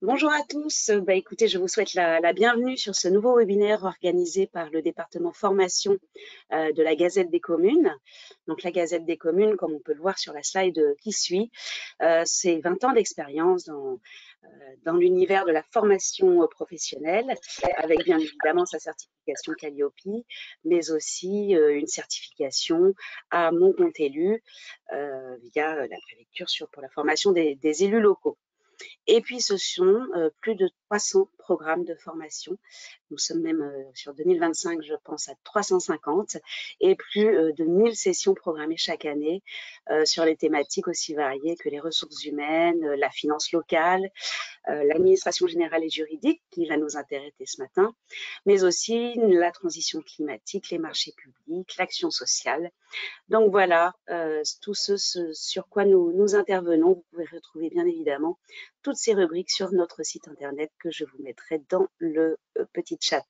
Bonjour à tous. Écoutez, je vous souhaite la bienvenue sur ce nouveau webinaire organisé par le département formation de la Gazette des communes. Donc la Gazette des communes, comme on peut le voir sur la slide qui suit, c'est 20 ans d'expérience dans l'univers de la formation professionnelle, avec bien évidemment sa certification Calliope, mais aussi une certification à mon compte élu via la préfecture pour la formation des élus locaux. Et puis, ce sont plus de 300 programmes de formation. Nous sommes même sur 2025, je pense, à 350 et plus de 1000 sessions programmées chaque année sur les thématiques aussi variées que les ressources humaines, la finance locale, l'administration générale et juridique qui va nous intéresser ce matin, mais aussi la transition climatique, les marchés publics, l'action sociale. Donc voilà, tout ce sur quoi nous intervenons. Vous pouvez retrouver bien évidemment toutes ces rubriques sur notre site internet que je vous mettrai dans le petit chat.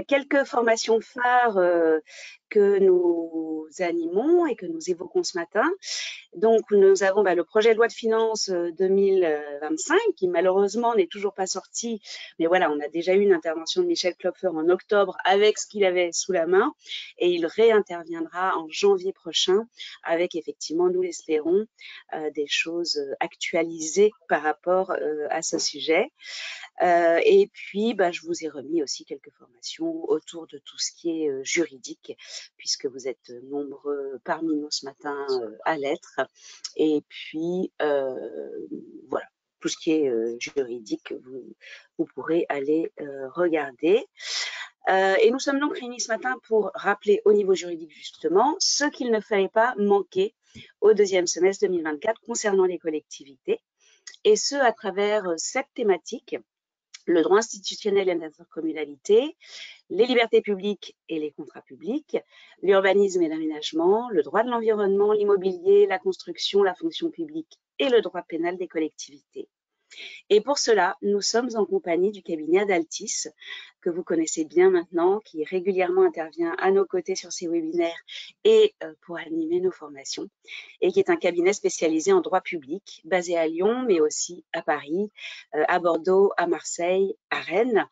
Quelques formations phares que nous animons et que nous évoquons ce matin. Donc, nous avons le projet de loi de finances 2025 qui malheureusement n'est toujours pas sorti. Mais voilà, on a déjà eu une intervention de Michel Klopfer en octobre avec ce qu'il avait sous la main et il réinterviendra en janvier prochain avec effectivement, nous l'espérons, des choses actualisées par rapport à ce sujet. Et puis, je vous ai remis aussi quelques formations autour de tout ce qui est juridique, puisque vous êtes nombreux parmi nous ce matin à l'être. Et puis, voilà, tout ce qui est juridique, vous pourrez aller regarder. Et nous sommes donc réunis ce matin pour rappeler au niveau juridique, justement, ce qu'il ne fallait pas manquer au deuxième semestre 2024 concernant les collectivités, et ce, à travers 7 thématiques. Le droit institutionnel et l'intercommunalité, les libertés publiques et les contrats publics, l'urbanisme et l'aménagement, le droit de l'environnement, l'immobilier, la construction, la fonction publique et le droit pénal des collectivités. Et pour cela, nous sommes en compagnie du cabinet Adaltis, que vous connaissez bien maintenant, qui régulièrement intervient à nos côtés sur ces webinaires et pour animer nos formations, et qui est un cabinet spécialisé en droit public, basé à Lyon, mais aussi à Paris, à Bordeaux, à Marseille, à Rennes.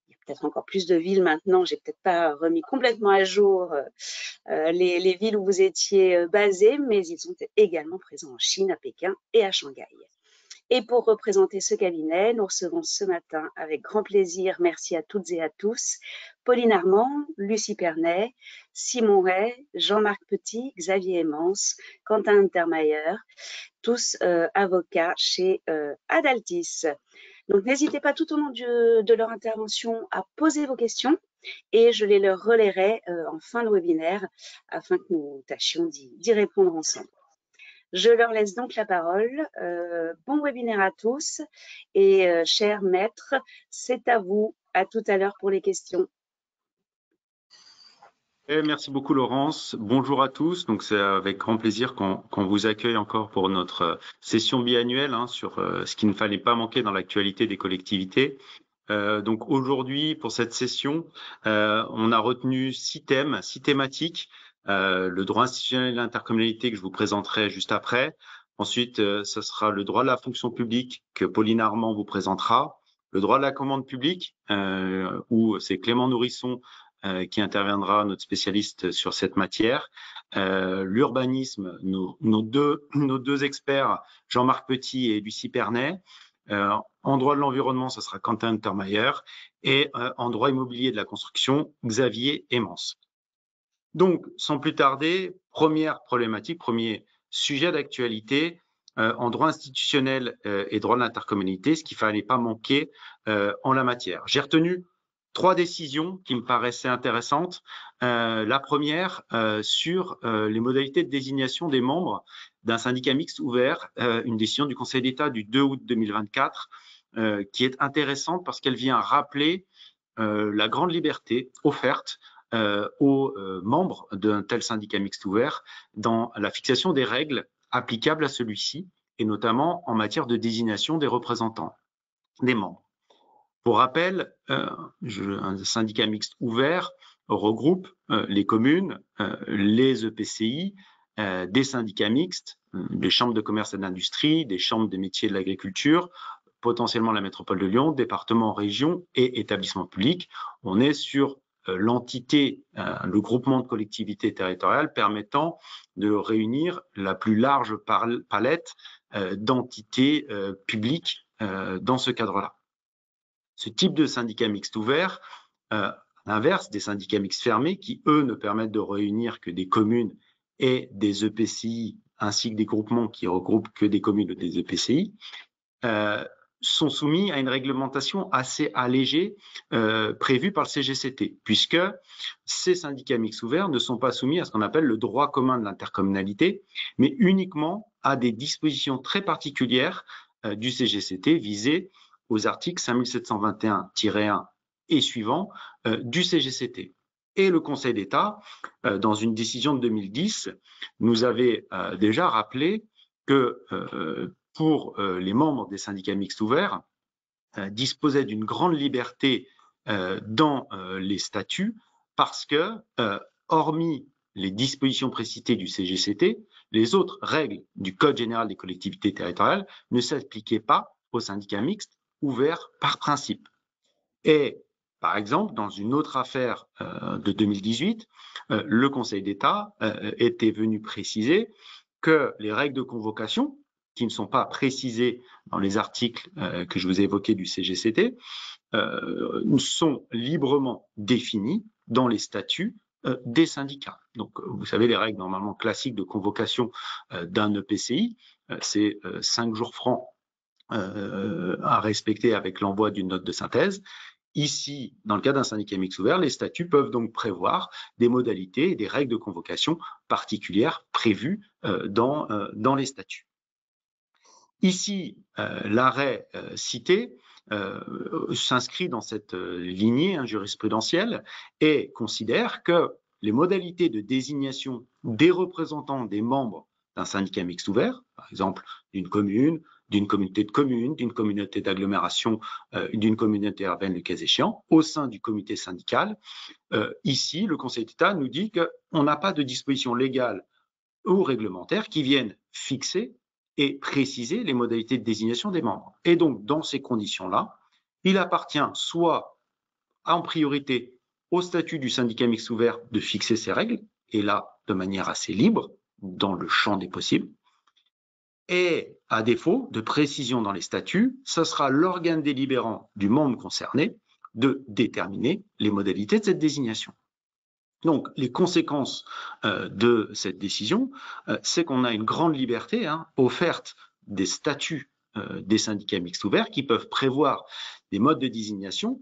Il y a peut-être encore plus de villes maintenant, j'ai peut-être pas remis complètement à jour les villes où vous étiez basés, mais ils sont également présents en Chine, à Pékin et à Shanghai. Et pour représenter ce cabinet, nous recevons ce matin avec grand plaisir, merci à toutes et à tous, Pauline Armand, Lucie Pernet, Simon Ray, Jean-Marc Petit, Xavier Emmance, Quentin Untermeyer, tous avocats chez Adaltis. Donc n'hésitez pas tout au long de leur intervention à poser vos questions et je les leur relayerai en fin de webinaire afin que nous tâchions d'y répondre ensemble. Je leur laisse donc la parole. Bon webinaire à tous et chers maîtres, c'est à vous. À tout à l'heure pour les questions. Merci beaucoup Laurence. Bonjour à tous. Donc c'est avec grand plaisir qu'on vous accueille encore pour notre session biannuelle sur ce qu'il ne fallait pas manquer dans l'actualité des collectivités. Donc aujourd'hui pour cette session, on a retenu 6 thèmes, 6 thématiques. Le droit institutionnel et l'intercommunalité que je vous présenterai juste après. Ensuite, ce sera le droit de la fonction publique que Pauline Armand vous présentera. Le droit de la commande publique, où c'est Clément Nourrisson qui interviendra, notre spécialiste sur cette matière. L'urbanisme, nos deux experts, Jean-Marc Petit et Lucie Pernet. En droit de l'environnement, ce sera Quentin Untermeyer. Et en droit immobilier de la construction, Xavier Emmance. Donc, sans plus tarder, première problématique, premier sujet d'actualité, en droit institutionnel et droit de l'intercommunalité, ce qu'il ne fallait pas manquer en la matière. J'ai retenu 3 décisions qui me paraissaient intéressantes. La première sur les modalités de désignation des membres d'un syndicat mixte ouvert, une décision du Conseil d'État du 2 août 2024 qui est intéressante parce qu'elle vient rappeler la grande liberté offerte aux membres d'un tel syndicat mixte ouvert dans la fixation des règles applicables à celui-ci et notamment en matière de désignation des représentants des membres. Pour rappel, un syndicat mixte ouvert regroupe les communes, les EPCI, des syndicats mixtes, des chambres de commerce et d'industrie, des chambres des métiers de l'agriculture, potentiellement la métropole de Lyon, département, région et établissement public. On est sur l'entité, le groupement de collectivités territoriales permettant de réunir la plus large palette d'entités publiques dans ce cadre-là. Ce type de syndicat mixte ouvert, à l'inverse des syndicats mixtes fermés qui, eux, ne permettent de réunir que des communes et des EPCI, ainsi que des groupements qui regroupent que des communes ou des EPCI, sont soumis à une réglementation assez allégée prévue par le CGCT, puisque ces syndicats mixtes ouverts ne sont pas soumis à ce qu'on appelle le droit commun de l'intercommunalité, mais uniquement à des dispositions très particulières du CGCT visées aux articles 5721-1 et suivants du CGCT. Et le Conseil d'État, dans une décision de 2010, nous avait déjà rappelé que pour les membres des syndicats mixtes ouverts, disposaient d'une grande liberté dans les statuts parce que, hormis les dispositions précitées du CGCT, les autres règles du Code général des collectivités territoriales ne s'appliquaient pas aux syndicats mixtes ouverts par principe. Et par exemple, dans une autre affaire de 2018, le Conseil d'État était venu préciser que les règles de convocation, qui ne sont pas précisées dans les articles que je vous ai évoqués du CGCT, sont librement définies dans les statuts des syndicats. Donc, vous savez, les règles normalement classiques de convocation d'un EPCI, c'est 5 jours francs à respecter avec l'envoi d'une note de synthèse. Ici, dans le cas d'un syndicat mixte ouvert, les statuts peuvent donc prévoir des modalités et des règles de convocation particulières prévues dans les statuts. Ici, l'arrêt cité s'inscrit dans cette lignée jurisprudentielle et considère que les modalités de désignation des représentants des membres d'un syndicat mixte ouvert, par exemple d'une commune, d'une communauté de communes, d'une communauté d'agglomération, d'une communauté urbaine, le cas échéant, au sein du comité syndical. Ici, le Conseil d'État nous dit qu'on n'a pas de dispositions légales ou réglementaires qui viennent fixer et préciser les modalités de désignation des membres. Et donc, dans ces conditions-là, il appartient soit en priorité au statut du syndicat mixte ouvert de fixer ces règles, et là, de manière assez libre, dans le champ des possibles, et à défaut de précision dans les statuts, ce sera l'organe délibérant du membre concerné de déterminer les modalités de cette désignation. Donc, les conséquences de cette décision, c'est qu'on a une grande liberté offerte des statuts des syndicats mixtes ouverts qui peuvent prévoir des modes de désignation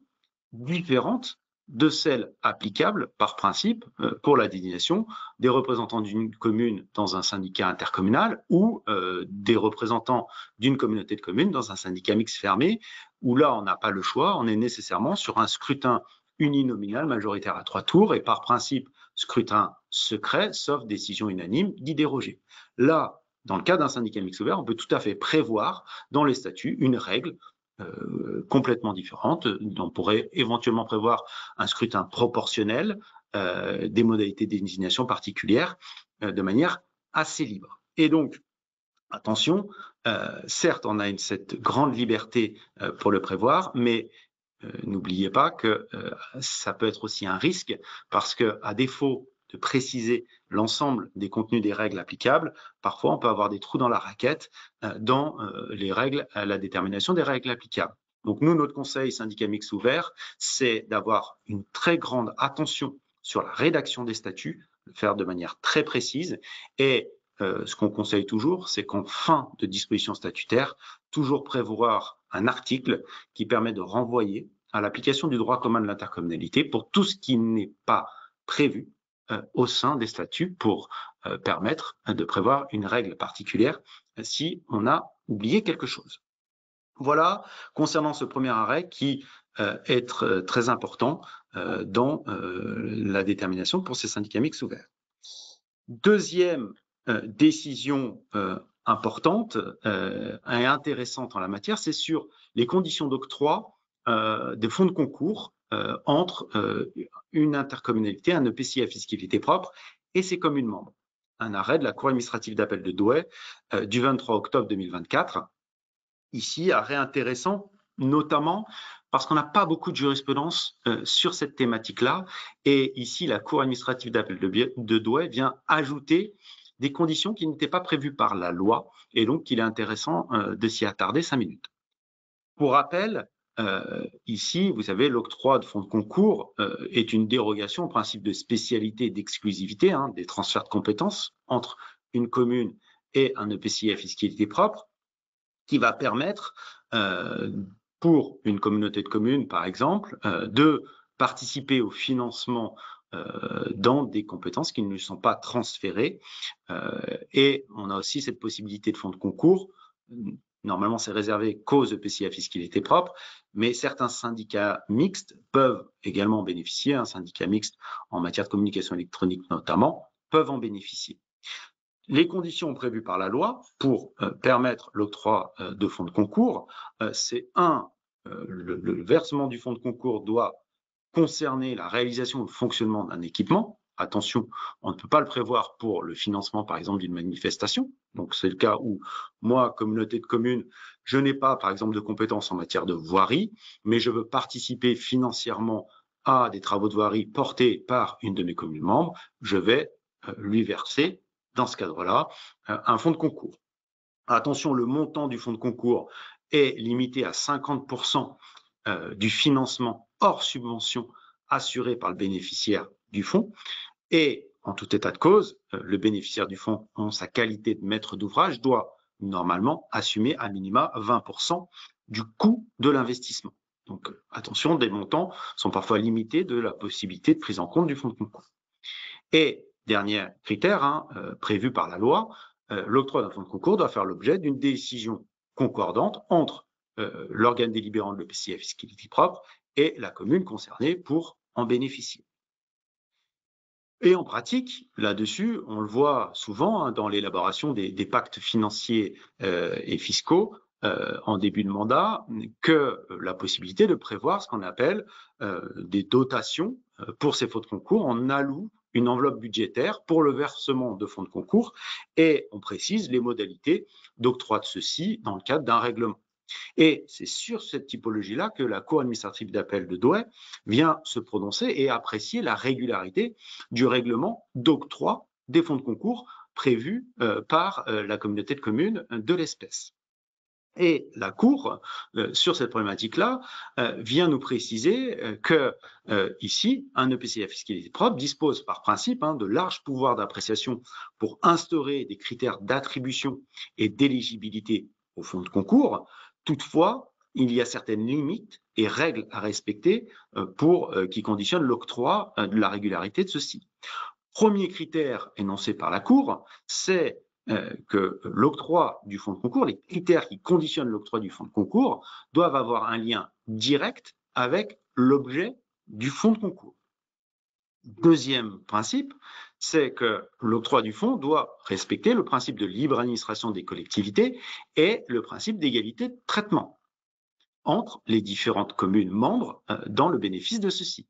différentes de celles applicables par principe pour la désignation des représentants d'une commune dans un syndicat intercommunal ou des représentants d'une communauté de communes dans un syndicat mixte fermé, où là, on n'a pas le choix, on est nécessairement sur un scrutin uninominal majoritaire à 3 tours et par principe, scrutin secret, sauf décision unanime, d'y déroger. Là, dans le cas d'un syndicat mixte ouvert, on peut tout à fait prévoir dans les statuts une règle complètement différente. On pourrait éventuellement prévoir un scrutin proportionnel, des modalités de désignation particulières, de manière assez libre. Et donc, attention, certes, on a cette grande liberté pour le prévoir, mais n'oubliez pas que ça peut être aussi un risque parce que, à défaut de préciser l'ensemble des contenus des règles applicables, parfois on peut avoir des trous dans la raquette dans les règles, la détermination des règles applicables. Donc nous, notre conseil syndicat mixte ouvert, c'est d'avoir une très grande attention sur la rédaction des statuts, le faire de manière très précise et ce qu'on conseille toujours, c'est qu'en fin de disposition statutaire, toujours prévoir un article qui permet de renvoyer à l'application du droit commun de l'intercommunalité pour tout ce qui n'est pas prévu au sein des statuts pour permettre de prévoir une règle particulière si on a oublié quelque chose. Voilà concernant ce premier arrêt qui est très important dans la détermination pour ces syndicats mixtes ouverts. Deuxième décision importante et intéressante en la matière, c'est sur les conditions d'octroi des fonds de concours entre une intercommunalité, un EPCI à fiscalité propre et ses communes membres. Un arrêt de la Cour administrative d'appel de Douai du 23 octobre 2024 ici arrêt intéressant, notamment parce qu'on n'a pas beaucoup de jurisprudence sur cette thématique-là. Et ici, la Cour administrative d'appel de Douai vient ajouter des conditions qui n'étaient pas prévues par la loi, et donc il est intéressant de s'y attarder 5 minutes. Pour rappel, ici, vous savez, l'octroi de fonds de concours est une dérogation au principe de spécialité et d'exclusivité des transferts de compétences entre une commune et un EPCI à fiscalité propre, qui va permettre pour une communauté de communes, par exemple, de participer au financement dans des compétences qui ne lui sont pas transférées. Et on a aussi cette possibilité de fonds de concours. Normalement, c'est réservé qu'aux EPCI à fiscalité propre, mais certains syndicats mixtes peuvent également en bénéficier. Un syndicat mixte en matière de communication électronique notamment peuvent en bénéficier. Les conditions prévues par la loi pour permettre l'octroi de fonds de concours, c'est le versement du fonds de concours doit concerner la réalisation ou le fonctionnement d'un équipement. Attention, on ne peut pas le prévoir pour le financement, par exemple, d'une manifestation. Donc, c'est le cas où moi, communauté de communes, je n'ai pas, par exemple, de compétences en matière de voirie, mais je veux participer financièrement à des travaux de voirie portés par une de mes communes membres. Je vais lui verser dans ce cadre-là, un fonds de concours. Attention, le montant du fonds de concours est limité à 50% du financement hors subvention assuré par le bénéficiaire du fonds. Et en tout état de cause, le bénéficiaire du fonds, en sa qualité de maître d'ouvrage, doit normalement assumer à minima 20% du coût de l'investissement. Donc attention, des montants sont parfois limités de la possibilité de prise en compte du fonds de concours. Et dernier critère prévu par la loi, l'octroi d'un fonds de concours doit faire l'objet d'une décision concordante entre l'organe délibérant de l'EPCI à fiscalité propre et la commune concernée pour en bénéficier. Et en pratique, là-dessus, on le voit souvent dans l'élaboration des pactes financiers et fiscaux en début de mandat, que la possibilité de prévoir ce qu'on appelle des dotations pour ces fonds de concours. On alloue une enveloppe budgétaire pour le versement de fonds de concours et on précise les modalités d'octroi de ceux-ci dans le cadre d'un règlement. Et c'est sur cette typologie-là que la Cour administrative d'appel de Douai vient se prononcer et apprécier la régularité du règlement d'octroi des fonds de concours prévus par la communauté de communes de l'espèce. Et la Cour, sur cette problématique-là, vient nous préciser que ici, un EPCI à fiscalité propre dispose par principe de larges pouvoirs d'appréciation pour instaurer des critères d'attribution et d'éligibilité au fonds de concours. Toutefois, il y a certaines limites et règles à respecter qui conditionnent l'octroi de la régularité de ceux-ci. Premier critère énoncé par la Cour, c'est que l'octroi du fonds de concours, les critères qui conditionnent l'octroi du fonds de concours doivent avoir un lien direct avec l'objet du fonds de concours. Deuxième principe, c'est que l'octroi du fonds doit respecter le principe de libre administration des collectivités et le principe d'égalité de traitement entre les différentes communes membres dans le bénéfice de ceux-ci.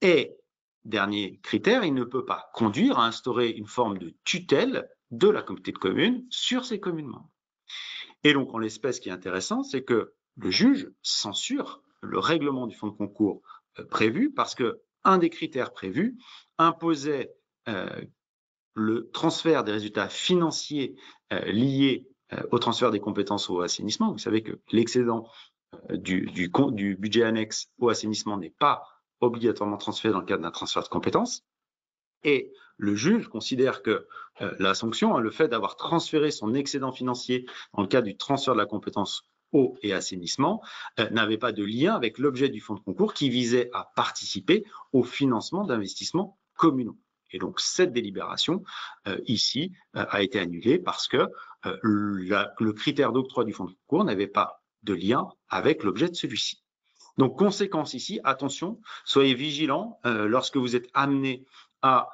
Et dernier critère, il ne peut pas conduire à instaurer une forme de tutelle de la communauté de communes sur ces communes membres. Et donc, en l'espèce, ce qui est intéressant, c'est que le juge censure le règlement du fonds de concours prévu parce que un des critères prévus imposait le transfert des résultats financiers liés au transfert des compétences au assainissement. Vous savez que l'excédent du budget annexe au assainissement n'est pas obligatoirement transféré dans le cadre d'un transfert de compétences. Et le juge considère que la sanction, le fait d'avoir transféré son excédent financier dans le cadre du transfert de la compétence eau et assainissement, n'avait pas de lien avec l'objet du fonds de concours qui visait à participer au financement d'investissements communaux. Et donc cette délibération ici a été annulée parce que le critère d'octroi du fonds de concours n'avait pas de lien avec l'objet de celui-ci. Donc conséquence ici, attention, soyez vigilants lorsque vous êtes amené à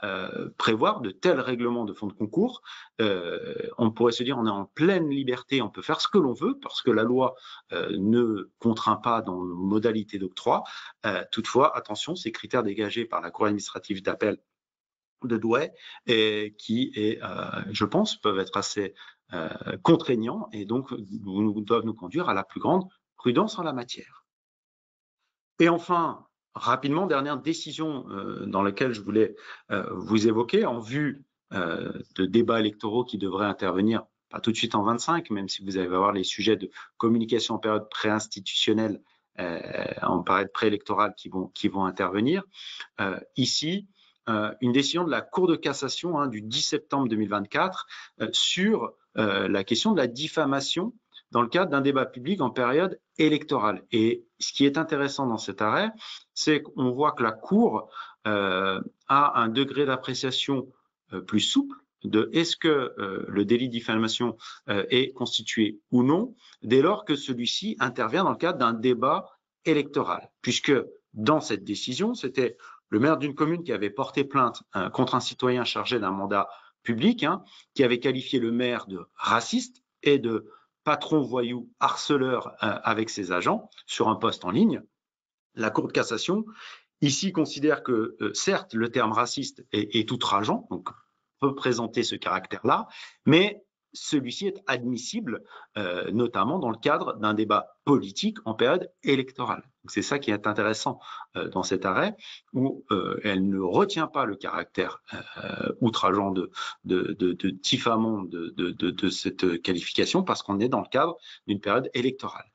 prévoir de tels règlements de fonds de concours. On pourrait se dire on est en pleine liberté, on peut faire ce que l'on veut parce que la loi ne contraint pas dans nos modalités d'octroi. Toutefois, attention, ces critères dégagés par la Cour administrative d'appel de Douai et qui, je pense, peuvent être assez contraignants et donc doivent nous conduire à la plus grande prudence en la matière. Et enfin, rapidement, dernière décision dans laquelle je voulais vous évoquer en vue de débats électoraux qui devraient intervenir, pas tout de suite en 25, même si vous allez voir les sujets de communication en période pré-institutionnelle, en période préélectorale qui vont intervenir. Ici, une décision de la Cour de cassation du 10 septembre 2024 sur la question de la diffamation dans le cadre d'un débat public en période électorale. Et ce qui est intéressant dans cet arrêt, c'est qu'on voit que la Cour a un degré d'appréciation plus souple de est-ce que le délit de diffamation est constitué ou non, dès lors que celui-ci intervient dans le cadre d'un débat électoral. Puisque dans cette décision, c'était le maire d'une commune qui avait porté plainte contre un citoyen chargé d'un mandat public, qui avait qualifié le maire de raciste et de patron voyou harceleur avec ses agents sur un poste en ligne. La Cour de cassation, ici, considère que, certes, le terme raciste est outrageant, donc peut présenter ce caractère-là, mais celui-ci est admissible, notamment dans le cadre d'un débat politique en période électorale. C'est ça qui est intéressant dans cet arrêt, où elle ne retient pas le caractère outrageant de diffamant de cette qualification, parce qu'on est dans le cadre d'une période électorale.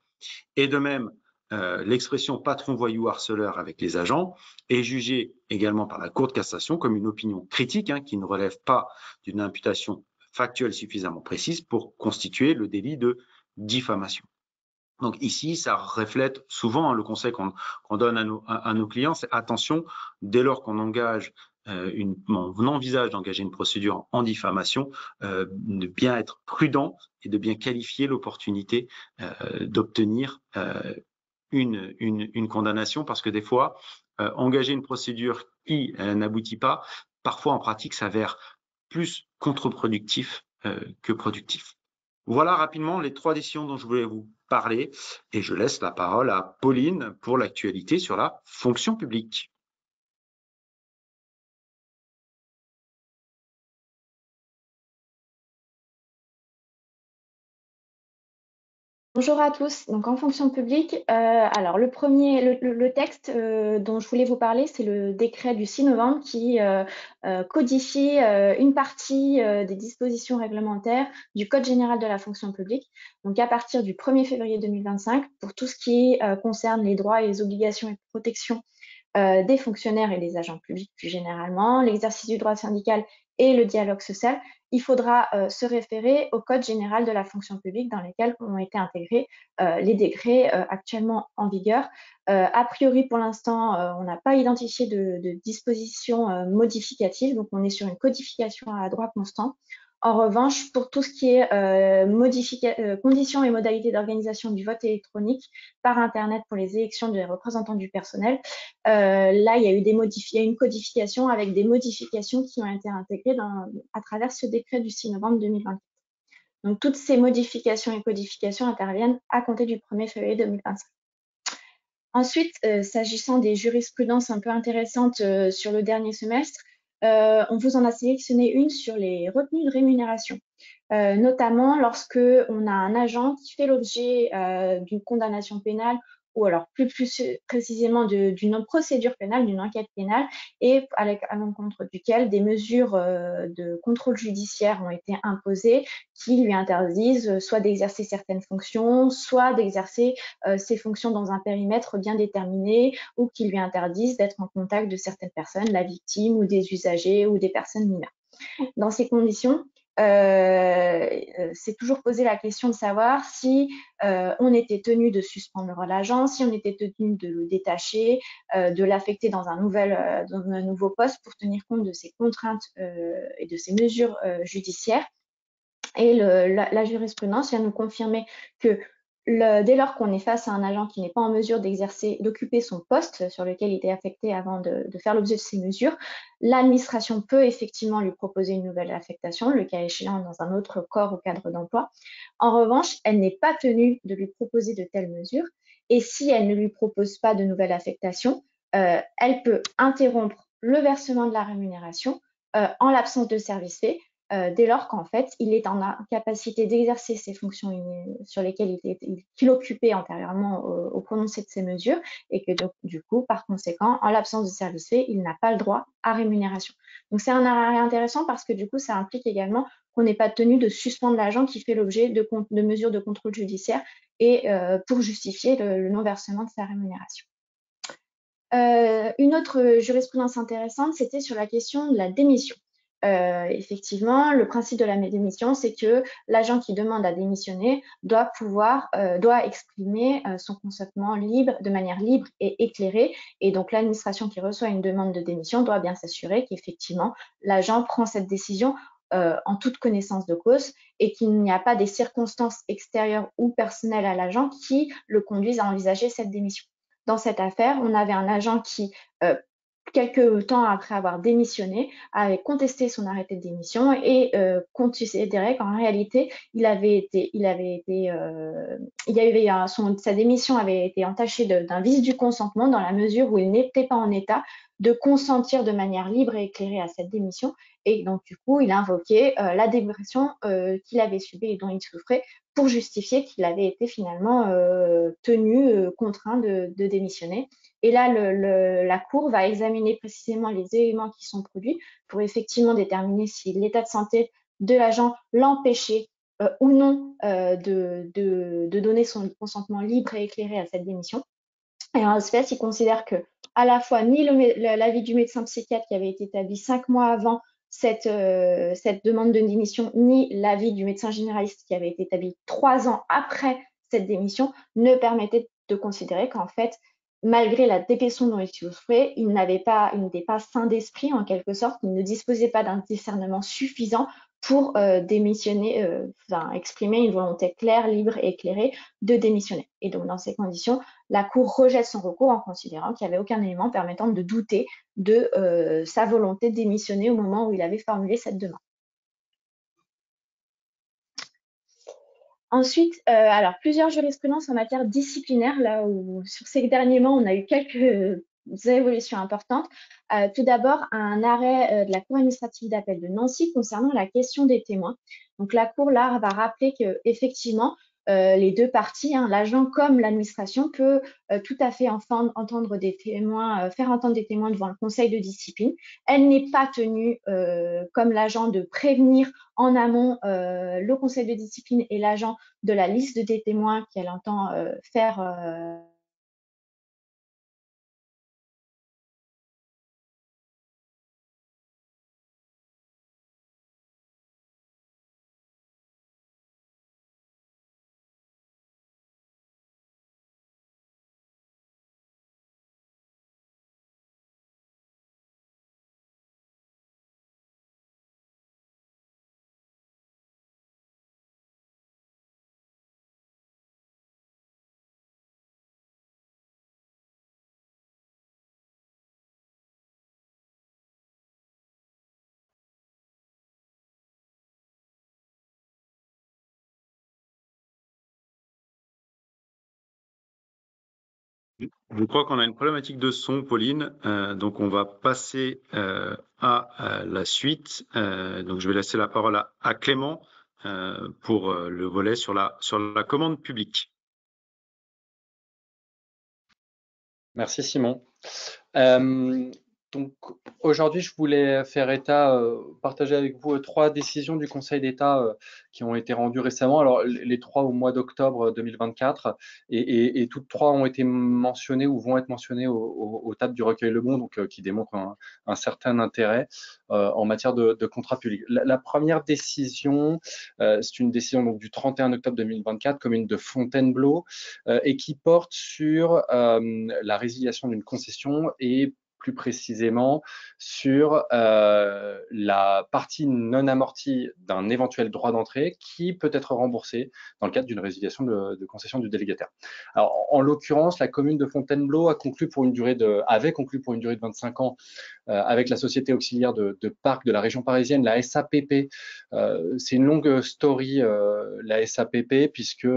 Et de même, l'expression patron voyou harceleur avec les agents est jugée également par la Cour de cassation comme une opinion critique qui ne relève pas d'une imputation factuelle suffisamment précise pour constituer le délit de diffamation. Donc ici, ça reflète souvent le conseil qu'on donne à nos clients, c'est attention, dès lors qu'on engage on envisage d'engager une procédure en diffamation, de bien être prudent et de bien qualifier l'opportunité d'obtenir une condamnation, parce que des fois, engager une procédure qui n'aboutit pas, parfois en pratique s'avère plus contre-productif que productif. Voilà rapidement les 3 décisions dont je voulais vous parler et je laisse la parole à Pauline pour l'actualité sur la fonction publique. Bonjour à tous. Donc en fonction publique, alors le texte dont je voulais vous parler, c'est le décret du 6 novembre qui codifie une partie des dispositions réglementaires du Code général de la fonction publique. Donc à partir du 1er février 2025, pour tout ce qui concerne les droits et les obligations et protections des fonctionnaires et des agents publics plus généralement, l'exercice du droit syndical et le dialogue social, il faudra se référer au Code général de la fonction publique dans lesquels ont été intégrés les décrets actuellement en vigueur. A priori, pour l'instant, on n'a pas identifié de dispositions modificatives, donc on est sur une codification à droit constant. En revanche, pour tout ce qui est conditions et modalités d'organisation du vote électronique par Internet pour les élections des représentants du personnel, là, il y a eu une codification avec des modifications qui ont été intégrées à travers ce décret du 6 novembre 2024. Donc, toutes ces modifications et codifications interviennent à compter du 1er février 2025. Ensuite, s'agissant des jurisprudences un peu intéressantes sur le dernier semestre, on vous en a sélectionné une sur les retenues de rémunération, notamment lorsque on a un agent qui fait l'objet d'une condamnation pénale ou alors plus précisément d'une procédure pénale, d'une enquête pénale, et à l'encontre duquel des mesures de contrôle judiciaire ont été imposées qui lui interdisent soit d'exercer certaines fonctions, soit d'exercer ses fonctions dans un périmètre bien déterminé, ou qui lui interdisent d'être en contact de certaines personnes, la victime ou des usagers ou des personnes mineures. Dans ces conditions, c'est toujours posé la question de savoir si on était tenu de suspendre l'agent, si on était tenu de le détacher, de l'affecter dans un nouveau poste pour tenir compte de ces contraintes et de ces mesures judiciaires. Et la jurisprudence vient nous confirmer que dès lors qu'on est face à un agent qui n'est pas en mesure d'occuper son poste sur lequel il était affecté avant de faire l'objet de ces mesures, l'administration peut effectivement lui proposer une nouvelle affectation, le cas échéant dans un autre corps ou cadre d'emploi. En revanche, elle n'est pas tenue de lui proposer de telles mesures, et si elle ne lui propose pas de nouvelle affectation, elle peut interrompre le versement de la rémunération en l'absence de service fait, dès lors qu'en fait, il est en capacité d'exercer ces fonctions sur lesquelles qu'il occupait antérieurement au prononcé de ces mesures, et que donc, du coup, par conséquent, en l'absence de service fait, il n'a pas le droit à rémunération. Donc, c'est un arrêt intéressant parce que du coup, ça implique également qu'on n'est pas tenu de suspendre l'agent qui fait l'objet de mesures de contrôle judiciaire et pour justifier le non-versement de sa rémunération. Une autre jurisprudence intéressante, c'était sur la question de la démission. Effectivement, le principe de la démission, c'est que l'agent qui demande à démissionner doit exprimer son consentement libre, de manière libre et éclairée. Et donc, l'administration qui reçoit une demande de démission doit bien s'assurer qu'effectivement, l'agent prend cette décision en toute connaissance de cause et qu'il n'y a pas des circonstances extérieures ou personnelles à l'agent qui le conduisent à envisager cette démission. Dans cette affaire, on avait un agent qui, quelques temps après avoir démissionné, avait contesté son arrêté de démission et considérait qu'en réalité, sa démission avait été entachée d'un vice du consentement dans la mesure où il n'était pas en état de consentir de manière libre et éclairée à cette démission. Et donc, du coup, il a invoqué la dépression qu'il avait subie et dont il souffrait pour justifier qu'il avait été finalement contraint de démissionner. Et là, la Cour va examiner précisément les éléments qui sont produits pour effectivement déterminer si l'état de santé de l'agent l'empêchait ou non de donner son consentement libre et éclairé à cette démission. Et en espèce, il considère que à la fois ni l'avis du médecin psychiatre qui avait été établi 5 mois avant cette demande de démission, ni l'avis du médecin généraliste qui avait été établi 3 ans après cette démission ne permettaient de considérer qu'en fait, malgré la dépression dont il souffrait, il n'était pas sain d'esprit en quelque sorte, il ne disposait pas d'un discernement suffisant pour exprimer une volonté claire, libre et éclairée de démissionner. Et donc, dans ces conditions, la Cour rejette son recours en considérant qu'il n'y avait aucun élément permettant de douter de sa volonté de démissionner au moment où il avait formulé cette demande. Ensuite, alors plusieurs jurisprudences en matière disciplinaire, là où sur ces derniers mois, on a eu quelques évolutions importantes. Tout d'abord, un arrêt de la Cour administrative d'appel de Nancy concernant la question des témoins. Donc la Cour là va rappeler que effectivement, les deux parties, l'agent comme l'administration, peut tout à fait entendre des témoins, faire entendre des témoins devant le conseil de discipline. Elle n'est pas tenue, comme l'agent, de prévenir en amont le conseil de discipline et l'agent de la liste des témoins qu'elle entend faire Je crois qu'on a une problématique de son, Pauline, donc on va passer à la suite. Donc je vais laisser la parole à Clément pour le volet sur la commande publique. Merci Simon. Donc aujourd'hui, je voulais faire état, partager avec vous 3 décisions du Conseil d'État qui ont été rendues récemment. Alors les 3 au mois d'octobre 2024 et toutes 3 ont été mentionnées ou vont être mentionnées aux tables du recueil Le Monde, donc qui démontrent un certain intérêt en matière de contrat public. La première décision, c'est une décision donc du 31 octobre 2024, commune de Fontainebleau, et qui porte sur la résiliation d'une concession et plus précisément sur la partie non amortie d'un éventuel droit d'entrée qui peut être remboursé dans le cadre d'une résiliation de concession du délégataire. Alors, en l'occurrence, la commune de Fontainebleau avait conclu pour une durée de 25 ans avec la société auxiliaire de parcs de la région parisienne, la SAPP. C'est une longue story, la SAPP, puisque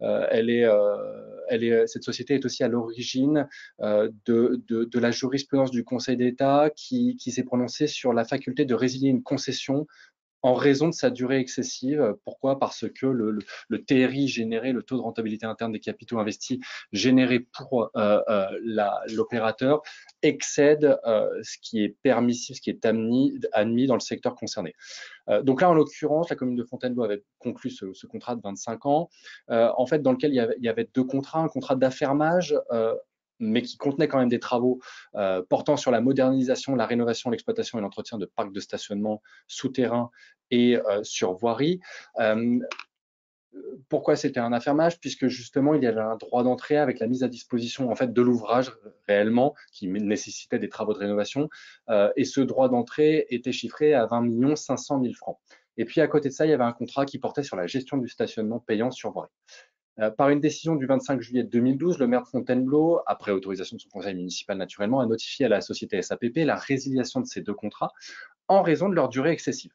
cette société est aussi à l'origine de la jurisprudence du Conseil d'État qui s'est prononcée sur la faculté de résilier une concession en raison de sa durée excessive. Pourquoi? Parce que le TRI généré, le taux de rentabilité interne des capitaux investis généré pour l'opérateur excède ce qui est permissif, ce qui est admis dans le secteur concerné. Donc là, en l'occurrence, la commune de Fontainebleau avait conclu ce contrat de 25 ans, en fait, dans lequel il y avait deux contrats, un contrat d'affermage, mais qui contenait quand même des travaux portant sur la modernisation, la rénovation, l'exploitation et l'entretien de parcs de stationnement souterrains et sur voirie. Pourquoi c'était un affermage? Puisque justement, il y avait un droit d'entrée avec la mise à disposition en fait, de l'ouvrage réellement, qui nécessitait des travaux de rénovation. Et ce droit d'entrée était chiffré à 20 500 000 francs. Et puis à côté de ça, il y avait un contrat qui portait sur la gestion du stationnement payant sur voirie. Par une décision du 25 juillet 2012, le maire de Fontainebleau, après autorisation de son conseil municipal naturellement, a notifié à la société SAPP la résiliation de ces deux contrats en raison de leur durée excessive.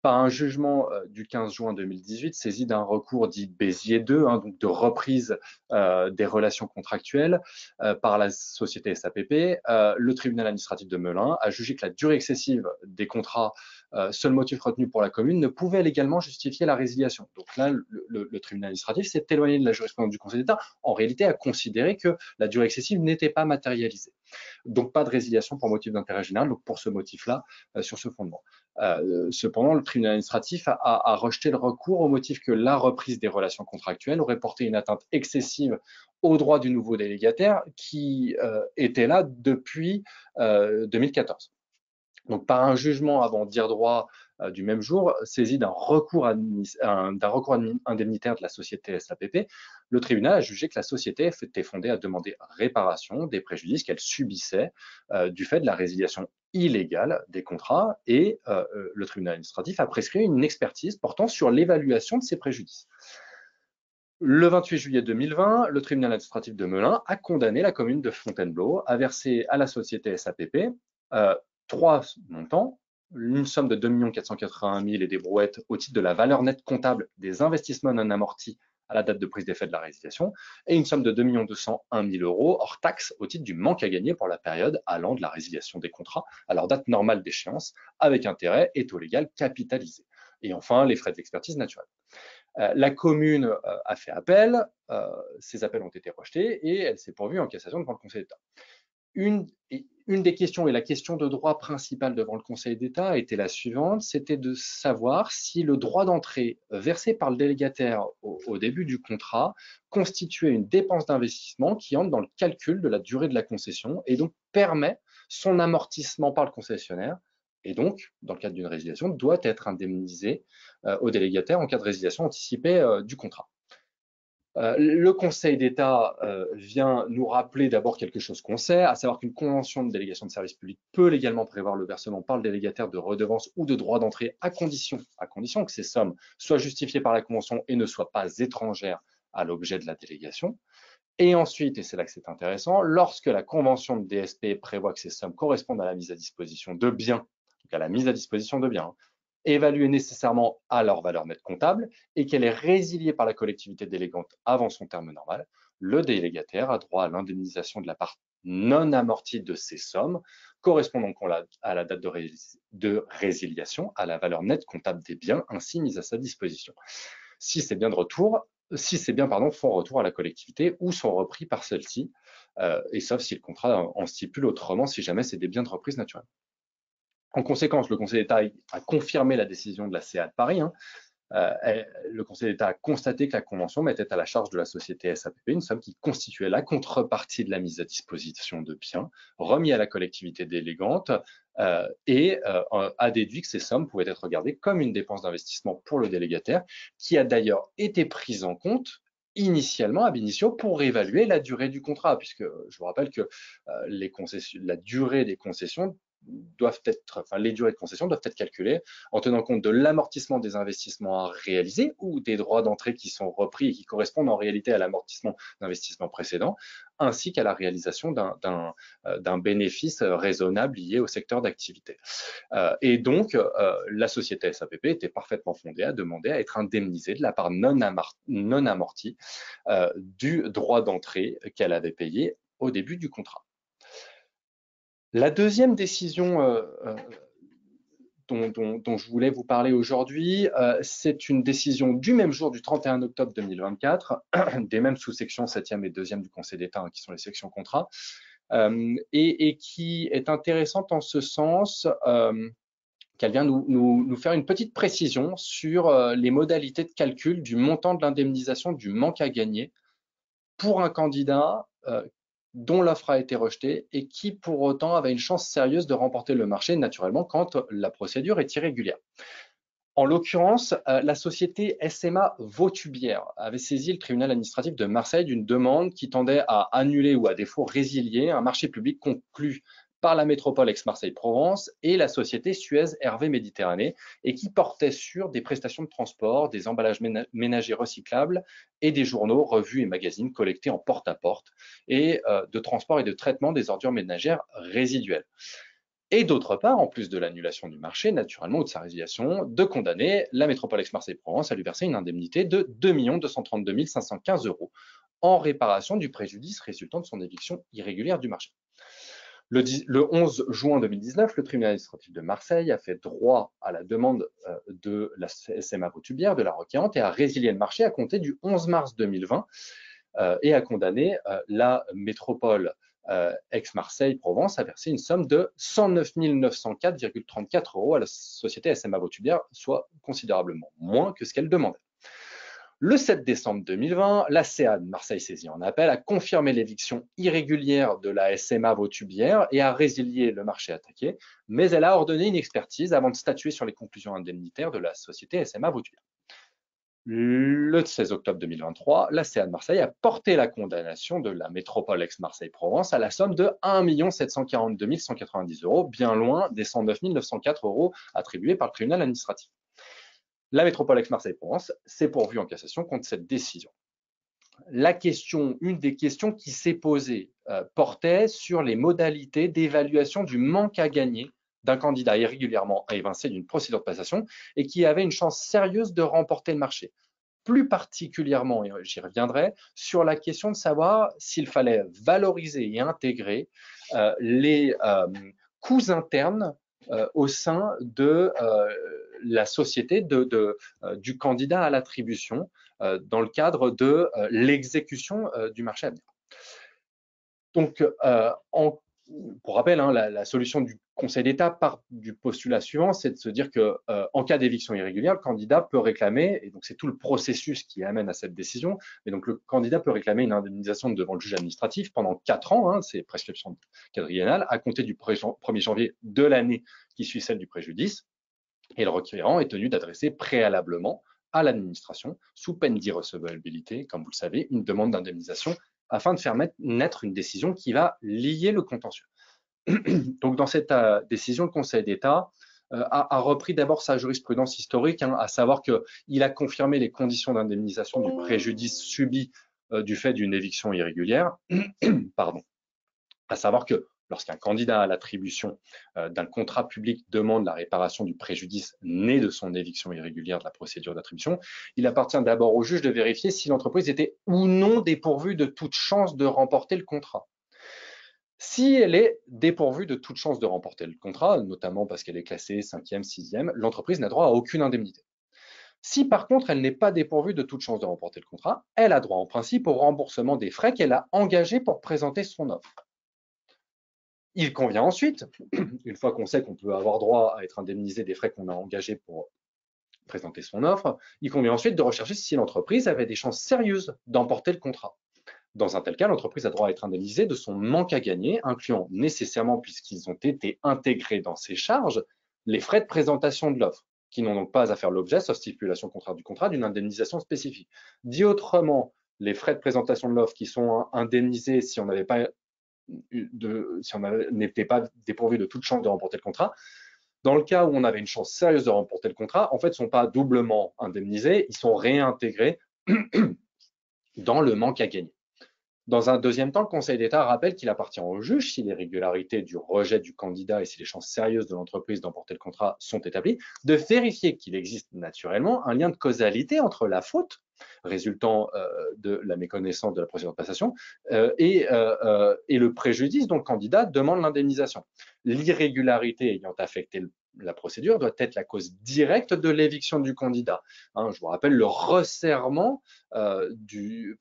Par un jugement du 15 juin 2018, saisi d'un recours dit Béziers 2, donc de reprise des relations contractuelles par la société SAPP, le tribunal administratif de Melun a jugé que la durée excessive des contrats, seul motif retenu pour la commune, ne pouvait légalement justifier la résiliation. Donc là, le tribunal administratif s'est éloigné de la jurisprudence du Conseil d'État, en réalité a considéré que la durée excessive n'était pas matérialisée. Donc pas de résiliation pour motif d'intérêt général, donc pour ce motif-là, sur ce fondement. Cependant, le tribunal administratif a rejeté le recours au motif que la reprise des relations contractuelles aurait porté une atteinte excessive aux droits du nouveau délégataire qui était là depuis 2014. Donc, par un jugement avant dire droit du même jour, saisi d'un recours indemnitaire de la société SAPP, le tribunal a jugé que la société était fondée à demander réparation des préjudices qu'elle subissait du fait de la résiliation illégale des contrats, et le tribunal administratif a prescrit une expertise portant sur l'évaluation de ces préjudices. Le 28 juillet 2020, le tribunal administratif de Melun a condamné la commune de Fontainebleau à verser à la société SAPP trois montants, une somme de 2 481 000 et des brouettes au titre de la valeur nette comptable des investissements non amortis à la date de prise d'effet de la résiliation, et une somme de 2 201 000 euros hors taxe au titre du manque à gagner pour la période allant de la résiliation des contrats à leur date normale d'échéance, avec intérêt et taux légal capitalisé. Et enfin, les frais d'expertise naturelle. La commune a fait appel, ces appels ont été rejetés et elle s'est pourvue en cassation devant le Conseil d'État. Une des questions, et la question de droit principale devant le Conseil d'État, était la suivante, c'était de savoir si le droit d'entrée versé par le délégataire au début du contrat constituait une dépense d'investissement qui entre dans le calcul de la durée de la concession et donc permet son amortissement par le concessionnaire, et donc, dans le cadre d'une résiliation, doit être indemnisé au délégataire en cas de résiliation anticipée du contrat. Le Conseil d'État vient nous rappeler d'abord quelque chose qu'on sait, à savoir qu'une convention de délégation de service public peut légalement prévoir le versement par le délégataire de redevances ou de droits d'entrée à condition que ces sommes soient justifiées par la convention et ne soient pas étrangères à l'objet de la délégation. Et ensuite, et c'est là que c'est intéressant, lorsque la convention de DSP prévoit que ces sommes correspondent à la mise à disposition de biens, donc à la mise à disposition de biens, évaluée nécessairement à leur valeur nette comptable et qu'elle est résiliée par la collectivité délégante avant son terme normal, le délégataire a droit à l'indemnisation de la part non amortie de ces sommes, correspondant à la date de résiliation, à la valeur nette comptable des biens ainsi mis à sa disposition. Si ces biens font retour à la collectivité ou sont repris par celle-ci, et sauf si le contrat en stipule autrement, si jamais c'est des biens de reprise naturelle. En conséquence, le Conseil d'État a confirmé la décision de la CA de Paris. Le Conseil d'État a constaté que la convention mettait à la charge de la société SAPP une somme qui constituait la contrepartie de la mise à disposition de biens remis à la collectivité délégante et a déduit que ces sommes pouvaient être regardées comme une dépense d'investissement pour le délégataire, qui a d'ailleurs été prise en compte initialement ab initio pour évaluer la durée du contrat, puisque je vous rappelle que la durée des concessions doivent être, enfin, les durées de concession doivent être calculées en tenant compte de l'amortissement des investissements à réaliser ou des droits d'entrée qui sont repris et qui correspondent en réalité à l'amortissement d'investissements précédents, ainsi qu'à la réalisation d'un bénéfice raisonnable lié au secteur d'activité. Et donc, la société SAPP était parfaitement fondée à demander à être indemnisée de la part non amortie du droit d'entrée qu'elle avait payé au début du contrat. La deuxième décision dont je voulais vous parler aujourd'hui, c'est une décision du même jour, du 31 octobre 2024, des mêmes sous-sections 7e et 2e du Conseil d'État, qui sont les sections contrats, et qui est intéressante en ce sens qu'elle vient nous faire une petite précision sur les modalités de calcul du montant de l'indemnisation du manque à gagner pour un candidat dont l'offre a été rejetée et qui pour autant avait une chance sérieuse de remporter le marché, naturellement, quand la procédure est irrégulière. En l'occurrence, la société SMA Vautubière avait saisi le tribunal administratif de Marseille d'une demande qui tendait à annuler ou à défaut résilier un marché public conclu par la métropole Aix-Marseille-Provence et la société Suez Hervé Méditerranée, et qui portait sur des prestations de transport, des emballages ménagers recyclables et des journaux, revues et magazines collectés en porte-à-porte, et de transport et de traitement des ordures ménagères résiduelles. Et d'autre part, en plus de l'annulation du marché, naturellement, ou de sa résiliation, de condamner la métropole Aix-Marseille-Provence à lui verser une indemnité de 2 232 515 € en réparation du préjudice résultant de son éviction irrégulière du marché. Le 11 juin 2019, le tribunal administratif de Marseille a fait droit à la demande de la SMA Vautubière, de la requérante, et a résilié le marché à compter du 11 mars 2020 et a condamné la métropole Aix-Marseille-Provence à verser une somme de 109 904,34 € à la société SMA Vautubière, soit considérablement moins que ce qu'elle demandait. Le 7 décembre 2020, la CA de Marseille, saisie en appel, a confirmé l'éviction irrégulière de la SMA Vautubière et a résilié le marché attaqué, mais elle a ordonné une expertise avant de statuer sur les conclusions indemnitaires de la société SMA Vautubière. Le 16 octobre 2023, la CA de Marseille a porté la condamnation de la métropole Aix-Marseille-Provence à la somme de 1 742 190 €, bien loin des 109 904 € attribués par le tribunal administratif. La métropole Aix-Marseille-Provence s'est pourvue en cassation contre cette décision. Une des questions qui s'est posée portait sur les modalités d'évaluation du manque à gagner d'un candidat irrégulièrement évincé d'une procédure de passation et qui avait une chance sérieuse de remporter le marché. Plus particulièrement, et j'y reviendrai, sur la question de savoir s'il fallait valoriser et intégrer les coûts internes au sein de la société du candidat à l'attribution dans le cadre de l'exécution du marché à venir. Donc, pour rappel, la solution du Conseil d'État part du postulat suivant, c'est de se dire que en cas d'éviction irrégulière, le candidat peut réclamer, et donc c'est tout le processus qui amène à cette décision, et donc le candidat peut réclamer une indemnisation devant le juge administratif pendant 4 ans, c'est prescription quadriennale, à compter du 1er janvier de l'année qui suit celle du préjudice, et le requérant est tenu d'adresser préalablement à l'administration, sous peine d'irrecevabilité, comme vous le savez, une demande d'indemnisation afin de faire naître une décision qui va lier le contentieux. Donc, dans cette décision, le Conseil d'État a repris d'abord sa jurisprudence historique, à savoir qu'il a confirmé les conditions d'indemnisation du préjudice subi du fait d'une éviction irrégulière, pardon. À savoir que lorsqu'un candidat à l'attribution d'un contrat public demande la réparation du préjudice né de son éviction irrégulière de la procédure d'attribution, il appartient d'abord au juge de vérifier si l'entreprise était ou non dépourvue de toute chance de remporter le contrat. Si elle est dépourvue de toute chance de remporter le contrat, notamment parce qu'elle est classée 5e, 6e, l'entreprise n'a droit à aucune indemnité. Si par contre elle n'est pas dépourvue de toute chance de remporter le contrat, elle a droit en principe au remboursement des frais qu'elle a engagés pour présenter son offre. Il convient ensuite, une fois qu'on sait qu'on peut avoir droit à être indemnisé des frais qu'on a engagés pour présenter son offre, il convient ensuite de rechercher si l'entreprise avait des chances sérieuses d'emporter le contrat. Dans un tel cas, l'entreprise a droit à être indemnisée de son manque à gagner, incluant nécessairement, puisqu'ils ont été intégrés dans ses charges, les frais de présentation de l'offre, qui n'ont donc pas à faire l'objet, sauf stipulation contraire du contrat, d'une indemnisation spécifique. Dit autrement, les frais de présentation de l'offre qui sont indemnisés si on n'avait pas si on n'était pas dépourvu de toute chance de remporter le contrat. Dans le cas où on avait une chance sérieuse de remporter le contrat, en fait, ils ne sont pas doublement indemnisés, ils sont réintégrés dans le manque à gagner. Dans un deuxième temps, le Conseil d'État rappelle qu'il appartient au juge, si les régularités du rejet du candidat et si les chances sérieuses de l'entreprise d'emporter le contrat sont établies, de vérifier qu'il existe naturellement un lien de causalité entre la faute résultant de la méconnaissance de la procédure de passation et le préjudice dont le candidat demande l'indemnisation. L'irrégularité ayant affecté la procédure doit être la cause directe de l'éviction du candidat. Je vous rappelle le resserrement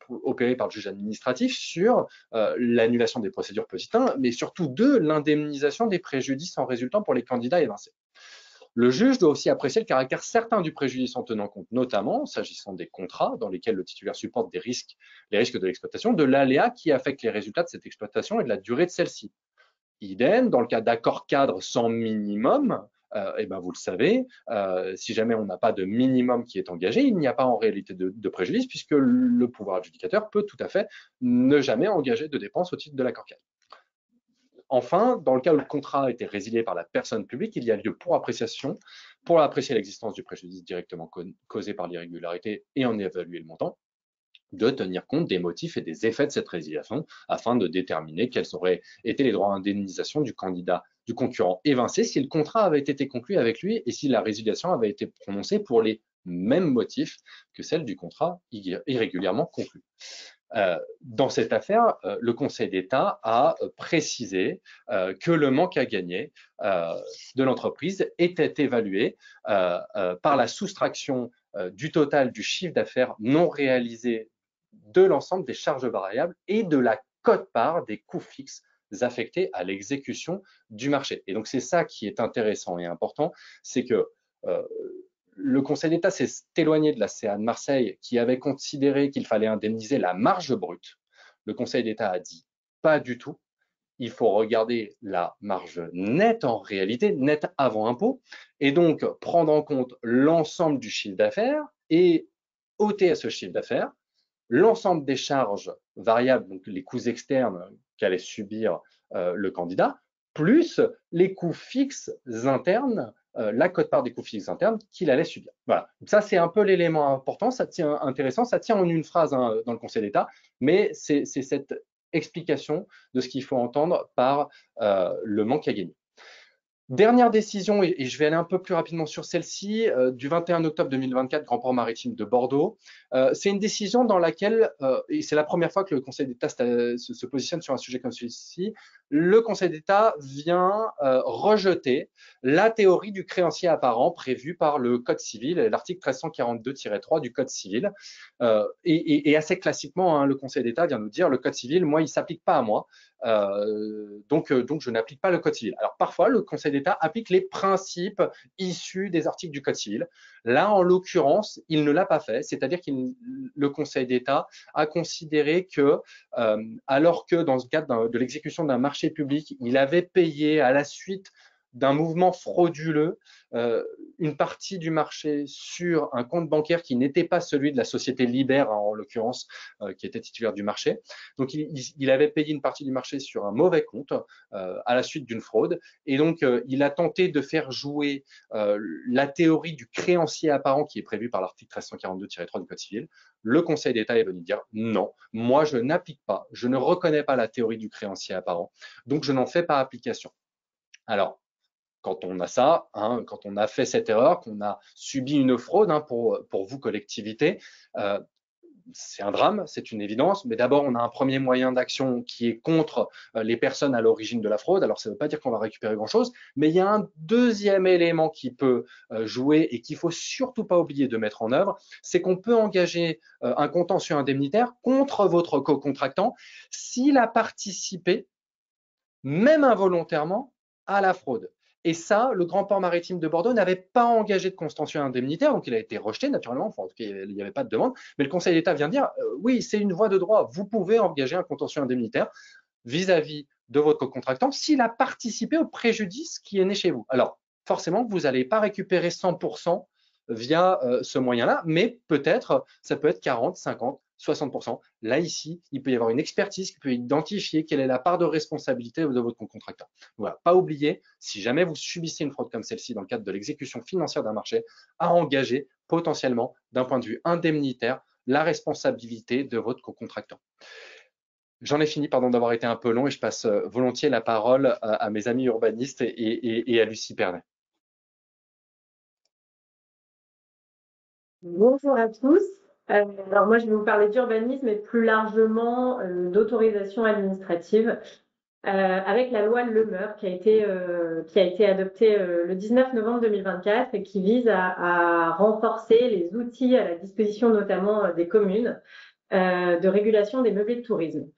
opéré par le juge administratif sur l'annulation des procédures petit 1, mais surtout l'indemnisation des préjudices en résultant pour les candidats évincés. Le juge doit aussi apprécier le caractère certain du préjudice en tenant compte, notamment, s'agissant des contrats dans lesquels le titulaire supporte les risques de l'exploitation, de l'aléa qui affecte les résultats de cette exploitation et de la durée de celle-ci. Idem, dans le cas d'accords cadres sans minimum, vous le savez, si jamais on n'a pas de minimum qui est engagé, il n'y a pas en réalité de préjudice puisque le pouvoir adjudicateur peut tout à fait ne jamais engager de dépenses au titre de l'accord cadre. Enfin, dans le cas où le contrat a été résilié par la personne publique, il y a lieu pour apprécier l'existence du préjudice directement causé par l'irrégularité et en évaluer le montant, de tenir compte des motifs et des effets de cette résiliation afin de déterminer quels auraient été les droits d'indemnisation du concurrent évincé si le contrat avait été conclu avec lui et si la résiliation avait été prononcée pour les mêmes motifs que celle du contrat irrégulièrement conclu. Dans cette affaire, le Conseil d'État a précisé que le manque à gagner de l'entreprise était évalué par la soustraction du total du chiffre d'affaires non réalisé de l'ensemble des charges variables et de la quote-part des coûts fixes affectés à l'exécution du marché. Et donc, c'est ça qui est intéressant et important, c'est que le Conseil d'État s'est éloigné de la CA de Marseille qui avait considéré qu'il fallait indemniser la marge brute. Le Conseil d'État a dit pas du tout. Il faut regarder la marge nette en réalité, nette avant impôt, et donc prendre en compte l'ensemble du chiffre d'affaires et ôter à ce chiffre d'affaires l'ensemble des charges variables, donc les coûts externes qu'allait subir le candidat, plus les coûts fixes internes, la quote-part des coûts fixes internes qu'il allait subir. Voilà, ça c'est un peu l'élément important, ça tient intéressant, ça tient en une phrase dans le Conseil d'État, mais c'est cette explication de ce qu'il faut entendre par le manque à gagner. Dernière décision, et je vais aller un peu plus rapidement sur celle-ci, du 21 octobre 2024, Grand Port Maritime de Bordeaux. C'est une décision dans laquelle, et c'est la première fois que le Conseil d'État se positionne sur un sujet comme celui-ci, le Conseil d'État vient rejeter la théorie du créancier apparent prévue par le Code civil, l'article 1342-3 du Code civil. Et assez classiquement, le Conseil d'État vient nous dire, le Code civil, moi, il ne s'applique pas à moi. Donc je n'applique pas le Code civil. Alors parfois, le Conseil d'État applique les principes issus des articles du Code civil. Là, en l'occurrence, il ne l'a pas fait, c'est-à-dire que le Conseil d'État a considéré que, alors que dans le cadre de l'exécution d'un marché public, il avait payé à la suite d'un mouvement frauduleux une partie du marché sur un compte bancaire qui n'était pas celui de la société Libère, en l'occurrence, qui était titulaire du marché. Donc, il avait payé une partie du marché sur un mauvais compte à la suite d'une fraude. Et donc, il a tenté de faire jouer la théorie du créancier apparent qui est prévue par l'article 1342-3 du Code civil. Le Conseil d'État est venu dire non, moi, je n'applique pas, je ne reconnais pas la théorie du créancier apparent, donc je n'en fais pas application. Alors, quand on a ça, quand on a fait cette erreur, qu'on a subi une fraude pour vous, collectivité, c'est un drame, c'est une évidence, mais d'abord, on a un premier moyen d'action qui est contre les personnes à l'origine de la fraude. Alors, ça ne veut pas dire qu'on va récupérer grand-chose, mais il y a un deuxième élément qui peut jouer et qu'il ne faut surtout pas oublier de mettre en œuvre, c'est qu'on peut engager un contentieux indemnitaire contre votre co-contractant s'il a participé, même involontairement, à la fraude. Et ça, le Grand Port Maritime de Bordeaux n'avait pas engagé de contentieux indemnitaire, donc il a été rejeté naturellement, enfin, en tout cas, il n'y avait pas de demande, mais le Conseil d'État vient dire, oui, c'est une voie de droit, vous pouvez engager un contentieux indemnitaire vis-à-vis de votre contractant s'il a participé au préjudice qui est né chez vous. Alors, forcément, vous n'allez pas récupérer 100% via ce moyen-là, mais peut-être, ça peut être 40, 50, 60%. Là, ici, il peut y avoir une expertise qui peut identifier quelle est la part de responsabilité de votre contracteur. Voilà, pas oublier, si jamais vous subissez une fraude comme celle-ci dans le cadre de l'exécution financière d'un marché, à engager potentiellement, d'un point de vue indemnitaire, la responsabilité de votre co-contractant. J'en ai fini, pardon d'avoir été un peu long, et je passe volontiers la parole à mes amis urbanistes et à Lucie Pernet. Bonjour à tous. Alors moi, je vais vous parler d'urbanisme et plus largement d'autorisation administrative avec la loi Le Meur qui a été adoptée le 19 novembre 2024 et qui vise à renforcer les outils à la disposition notamment des communes de régulation des meublés de tourisme.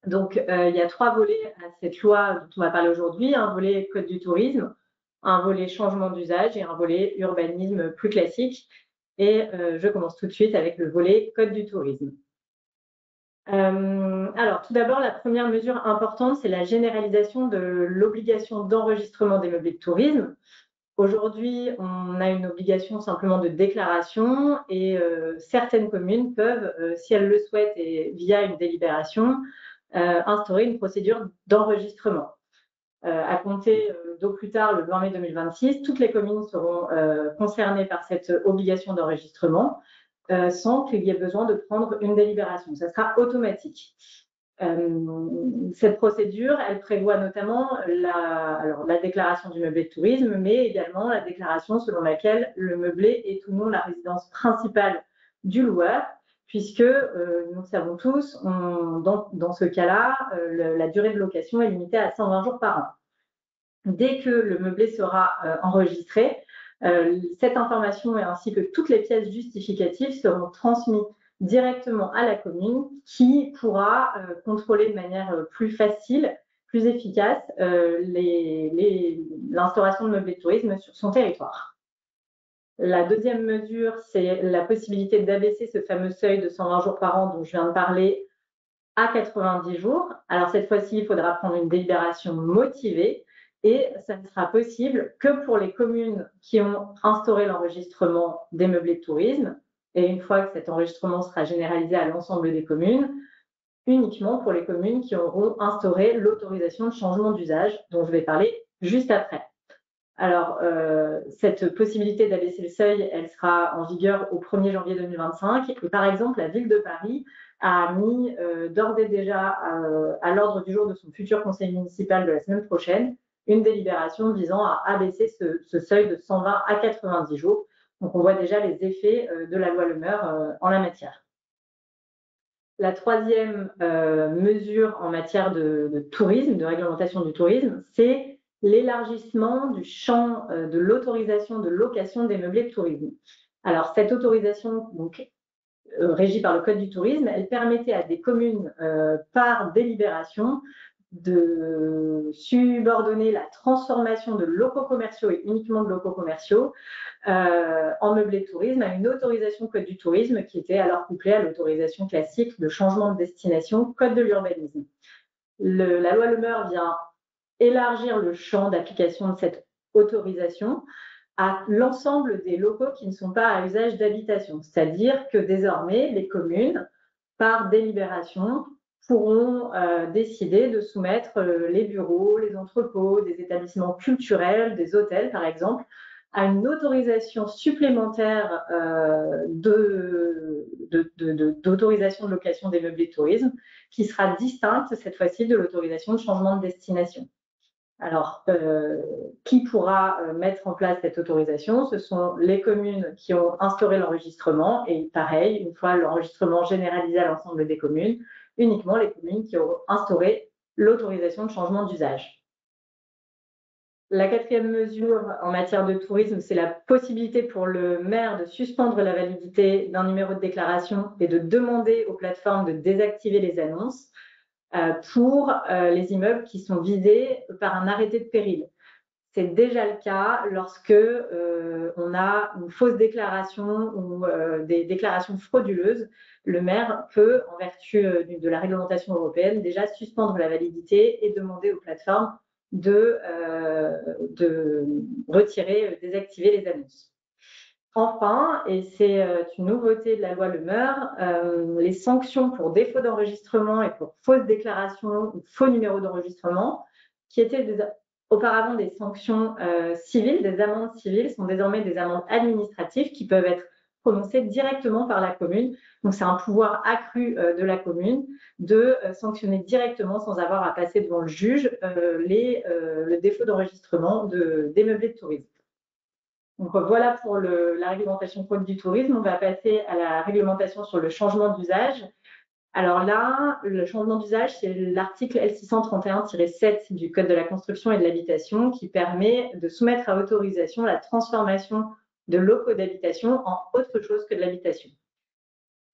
Donc, il y a 3 volets à cette loi dont on va parler aujourd'hui, un volet code du tourisme, un volet changement d'usage et un volet urbanisme plus classique. Et je commence tout de suite avec le volet code du tourisme. Alors, tout d'abord, la première mesure importante, c'est la généralisation de l'obligation d'enregistrement des meublés de tourisme. Aujourd'hui, on a une obligation simplement de déclaration et certaines communes peuvent, si elles le souhaitent et via une délibération, instaurer une procédure d'enregistrement. À compter d'au plus tard, le 20 mai 2026, toutes les communes seront concernées par cette obligation d'enregistrement sans qu'il y ait besoin de prendre une délibération. Ça sera automatique. Cette procédure, elle prévoit notamment la déclaration du meublé de tourisme, mais également la déclaration selon laquelle le meublé est ou non la résidence principale du loueur, puisque nous savons tous, dans ce cas-là, la durée de location est limitée à 120 jours par an. Dès que le meublé sera enregistré, cette information ainsi que toutes les pièces justificatives seront transmises directement à la commune qui pourra contrôler de manière plus facile, plus efficace l'instauration de meublés de tourisme sur son territoire. La deuxième mesure, c'est la possibilité d'abaisser ce fameux seuil de 120 jours par an dont je viens de parler à 90 jours. Alors cette fois-ci, il faudra prendre une délibération motivée et ça ne sera possible que pour les communes qui ont instauré l'enregistrement des meublés de tourisme. Et une fois que cet enregistrement sera généralisé à l'ensemble des communes, uniquement pour les communes qui auront instauré l'autorisation de changement d'usage, dont je vais parler juste après. Alors, cette possibilité d'abaisser le seuil, elle sera en vigueur au 1er janvier 2025. Et par exemple, la ville de Paris a mis d'ores et déjà à l'ordre du jour de son futur conseil municipal de la semaine prochaine une délibération visant à abaisser ce seuil de 120 à 90 jours. Donc, on voit déjà les effets de la loi Le Meur en la matière. La troisième mesure en matière de tourisme, de réglementation du tourisme, c'est l'élargissement du champ de l'autorisation de location des meublés de tourisme. Alors, cette autorisation, donc, régie par le Code du tourisme, elle permettait à des communes, par délibération, de subordonner la transformation de locaux commerciaux et uniquement de locaux commerciaux en meublé de tourisme à une autorisation Code du tourisme qui était alors couplée à l'autorisation classique de changement de destination Code de l'urbanisme. La loi Le Meur vient élargir le champ d'application de cette autorisation à l'ensemble des locaux qui ne sont pas à usage d'habitation. C'est-à-dire que désormais, les communes, par délibération, pourront décider de soumettre les bureaux, les entrepôts, des établissements culturels, des hôtels par exemple, à une autorisation supplémentaire d'autorisation de location des meublés de tourisme qui sera distincte cette fois-ci de l'autorisation de changement de destination. Alors, qui pourra mettre en place cette autorisation? Ce sont les communes qui ont instauré l'enregistrement et pareil, une fois l'enregistrement généralisé à l'ensemble des communes, uniquement les communes qui ont instauré l'autorisation de changement d'usage. La quatrième mesure en matière de tourisme, c'est la possibilité pour le maire de suspendre la validité d'un numéro de déclaration et de demander aux plateformes de désactiver les annonces pour les immeubles qui sont visés par un arrêté de péril. C'est déjà le cas lorsque on a une fausse déclaration ou des déclarations frauduleuses. Le maire peut, en vertu de la réglementation européenne, déjà suspendre la validité et demander aux plateformes de retirer, désactiver les annonces. Enfin, et c'est une nouveauté de la loi Le Meur, les sanctions pour défaut d'enregistrement et pour fausse déclaration ou faux numéro d'enregistrement, qui étaient auparavant des sanctions civiles, des amendes civiles, sont désormais des amendes administratives qui peuvent être prononcées directement par la commune. Donc, c'est un pouvoir accru de la commune de sanctionner directement sans avoir à passer devant le juge le défaut d'enregistrement des meublés de tourisme. Donc voilà pour la réglementation code du tourisme. On va passer à la réglementation sur le changement d'usage. Alors là, le changement d'usage, c'est l'article L631-7 du Code de la construction et de l'habitation qui permet de soumettre à autorisation la transformation de locaux d'habitation en autre chose que de l'habitation.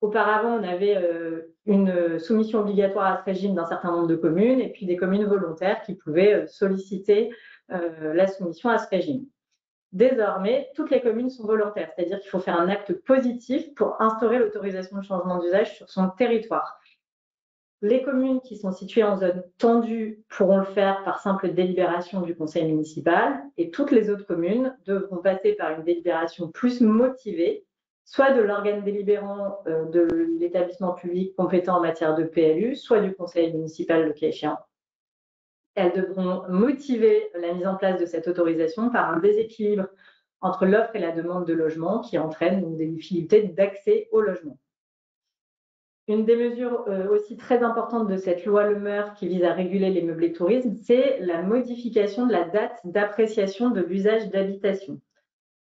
Auparavant, on avait une soumission obligatoire à ce régime d'un certain nombre de communes et puis des communes volontaires qui pouvaient solliciter la soumission à ce régime. Désormais, toutes les communes sont volontaires, c'est-à-dire qu'il faut faire un acte positif pour instaurer l'autorisation de changement d'usage sur son territoire. Les communes qui sont situées en zone tendue pourront le faire par simple délibération du conseil municipal et toutes les autres communes devront passer par une délibération plus motivée, soit de l'organe délibérant de l'établissement public compétent en matière de PLU, soit du conseil municipal le cas échéant. Elles devront motiver la mise en place de cette autorisation par un déséquilibre entre l'offre et la demande de logement qui entraîne donc des difficultés d'accès au logement. Une des mesures aussi très importantes de cette loi Le Meur qui vise à réguler les meublés de tourisme, c'est la modification de la date d'appréciation de l'usage d'habitation.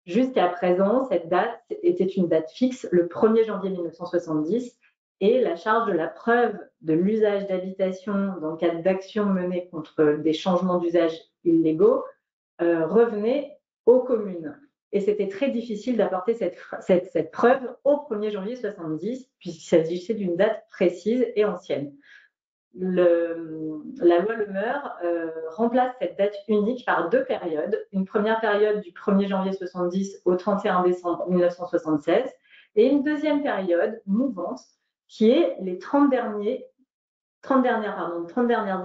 Jusqu'à présent, cette date était une date fixe, le 1er janvier 1970, et la charge de la preuve de l'usage d'habitation dans le cadre d'actions menées contre des changements d'usage illégaux revenait aux communes. Et c'était très difficile d'apporter cette preuve au 1er janvier 1970, puisqu'il s'agissait d'une date précise et ancienne. La loi Le Meur remplace cette date unique par deux périodes. Une première période du 1er janvier 1970 au 31 décembre 1976 et une deuxième période mouvante qui est les 30 dernières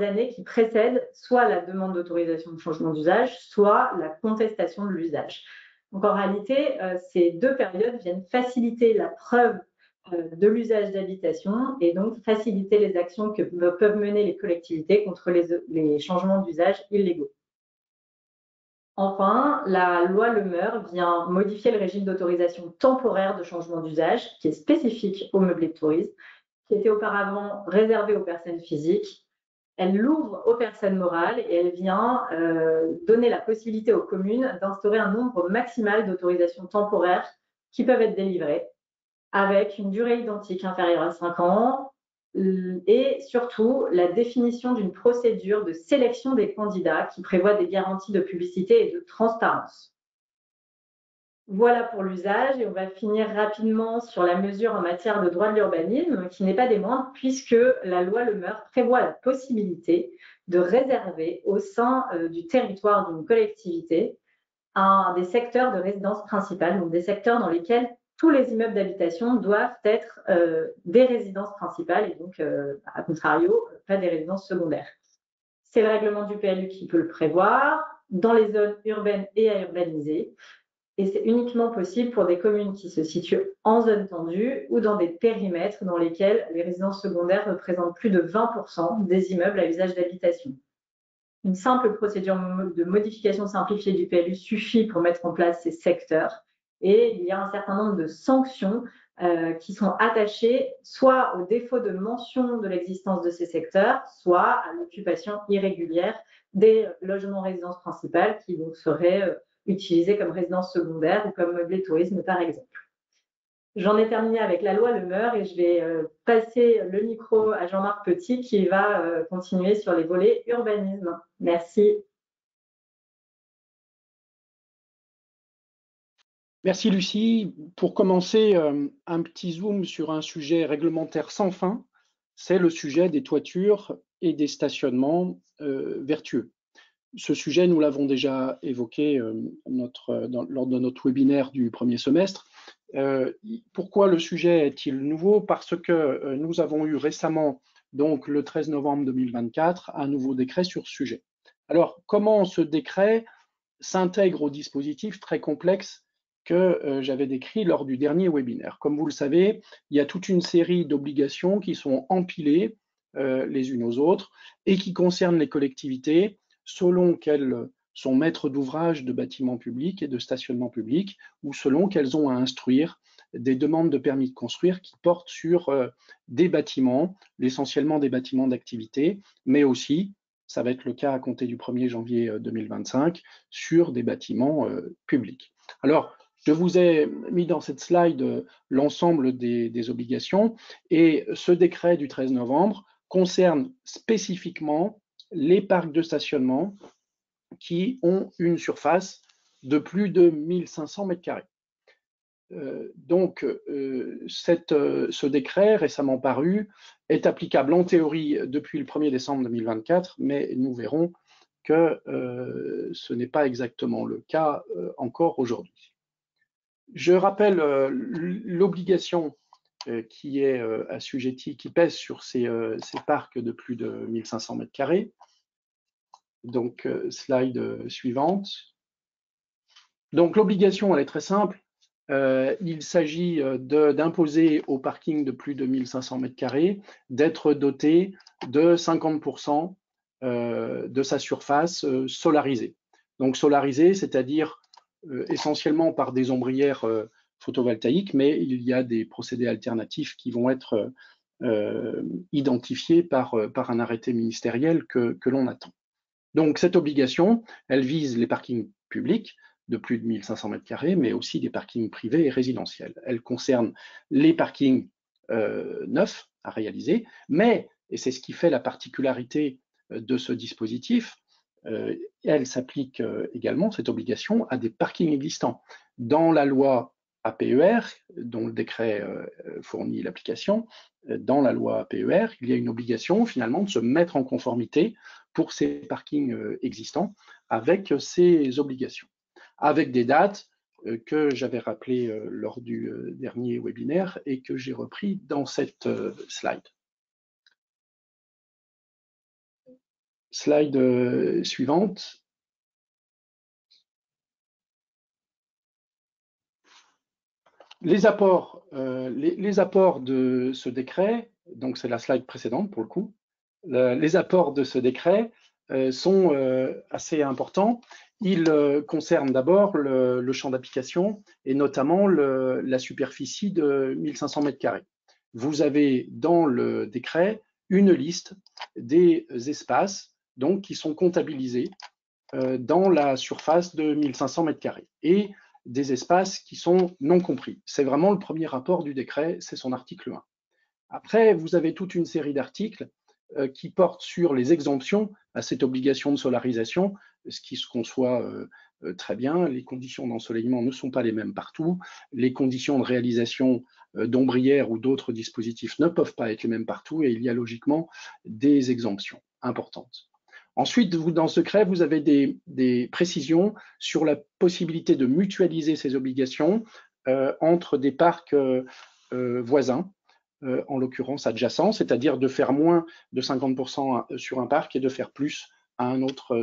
années qui précèdent soit la demande d'autorisation de changement d'usage, soit la contestation de l'usage. Donc en réalité, ces deux périodes viennent faciliter la preuve de l'usage d'habitation et donc faciliter les actions que peuvent mener les collectivités contre les changements d'usage illégaux. Enfin, la loi Le Meur vient modifier le régime d'autorisation temporaire de changement d'usage qui est spécifique aux meublés de tourisme, qui était auparavant réservé aux personnes physiques. Elle l'ouvre aux personnes morales et elle vient donner la possibilité aux communes d'instaurer un nombre maximal d'autorisations temporaires qui peuvent être délivrées avec une durée identique inférieure à 5 ans et surtout la définition d'une procédure de sélection des candidats qui prévoit des garanties de publicité et de transparence. Voilà pour l'usage et on va finir rapidement sur la mesure en matière de droit de l'urbanisme qui n'est pas des moindres puisque la loi Le Meur prévoit la possibilité de réserver au sein du territoire d'une collectivité des secteurs de résidence principale, donc des secteurs dans lesquels tous les immeubles d'habitation doivent être des résidences principales et donc, à contrario, pas des résidences secondaires. C'est le règlement du PLU qui peut le prévoir dans les zones urbaines et à urbaniser. Et c'est uniquement possible pour des communes qui se situent en zone tendue ou dans des périmètres dans lesquels les résidences secondaires représentent plus de 20% des immeubles à usage d'habitation. Une simple procédure de modification simplifiée du PLU suffit pour mettre en place ces secteurs et il y a un certain nombre de sanctions qui sont attachées soit au défaut de mention de l'existence de ces secteurs, soit à l'occupation irrégulière des logements résidences principales qui donc seraient utilisés comme résidences secondaires ou comme meublés de tourisme par exemple. J'en ai terminé avec la loi Le Meur et je vais passer le micro à Jean-Marc Petit qui va continuer sur les volets urbanisme. Merci. Merci Lucie. Pour commencer, un petit zoom sur un sujet réglementaire sans fin, c'est le sujet des toitures et des stationnements vertueux. Ce sujet, nous l'avons déjà évoqué lors de notre webinaire du premier semestre. Pourquoi le sujet est-il nouveau? Parce que nous avons eu récemment, donc le 13 novembre 2024, un nouveau décret sur ce sujet. Alors, comment ce décret s'intègre au dispositif très complexe que j'avais décrit lors du dernier webinaire. Comme vous le savez, il y a toute une série d'obligations qui sont empilées les unes aux autres et qui concernent les collectivités selon qu'elles sont maîtres d'ouvrage de bâtiments publics et de stationnement public ou selon qu'elles ont à instruire des demandes de permis de construire qui portent sur des bâtiments, essentiellement des bâtiments d'activité, mais aussi, ça va être le cas à compter du 1er janvier 2025, sur des bâtiments publics. Alors, je vous ai mis dans cette slide l'ensemble des obligations et ce décret du 13 novembre concerne spécifiquement les parcs de stationnement qui ont une surface de plus de 1500 m². Donc, ce décret récemment paru est applicable en théorie depuis le 1er décembre 2024, mais nous verrons que ce n'est pas exactement le cas encore aujourd'hui. Je rappelle l'obligation qui est assujettie, qui pèse sur ces parcs de plus de 1500 m². Donc, slide suivante. Donc, l'obligation, elle est très simple. Il s'agit d'imposer au parking de plus de 1500 m² d'être doté de 50% de sa surface solarisée. Donc solarisée, c'est-à-dire essentiellement par des ombrières photovoltaïques, mais il y a des procédés alternatifs qui vont être identifiés par un arrêté ministériel que l'on attend. Donc cette obligation, elle vise les parkings publics de plus de 1500 m², mais aussi des parkings privés et résidentiels. Elle concerne les parkings neufs à réaliser, mais, et c'est ce qui fait la particularité de ce dispositif, elle s'applique également, cette obligation, à des parkings existants. Dans la loi APER, dont le décret fournit l'application, dans la loi APER, il y a une obligation finalement de se mettre en conformité pour ces parkings existants avec ces obligations, avec des dates que j'avais rappelées lors du dernier webinaire et que j'ai repris dans cette slide. Slide suivante. Les apports de ce décret, donc c'est la slide précédente pour le coup, les apports de ce décret sont assez importants. Ils concernent d'abord le champ d'application et notamment la superficie de 1500 m². Vous avez dans le décret une liste des espaces donc, qui sont comptabilisés dans la surface de 1500 m² et des espaces qui sont non compris. C'est vraiment le premier rapport du décret, c'est son article 1. Après, vous avez toute une série d'articles qui portent sur les exemptions à cette obligation de solarisation, ce qui se conçoit très bien. Les conditions d'ensoleillement ne sont pas les mêmes partout. Les conditions de réalisation d'ombrières ou d'autres dispositifs ne peuvent pas être les mêmes partout et il y a logiquement des exemptions importantes. Ensuite, dans ce décret, vous avez des précisions sur la possibilité de mutualiser ces obligations entre des parcs voisins, en l'occurrence adjacents, c'est-à-dire de faire moins de 50% sur un parc et de faire plus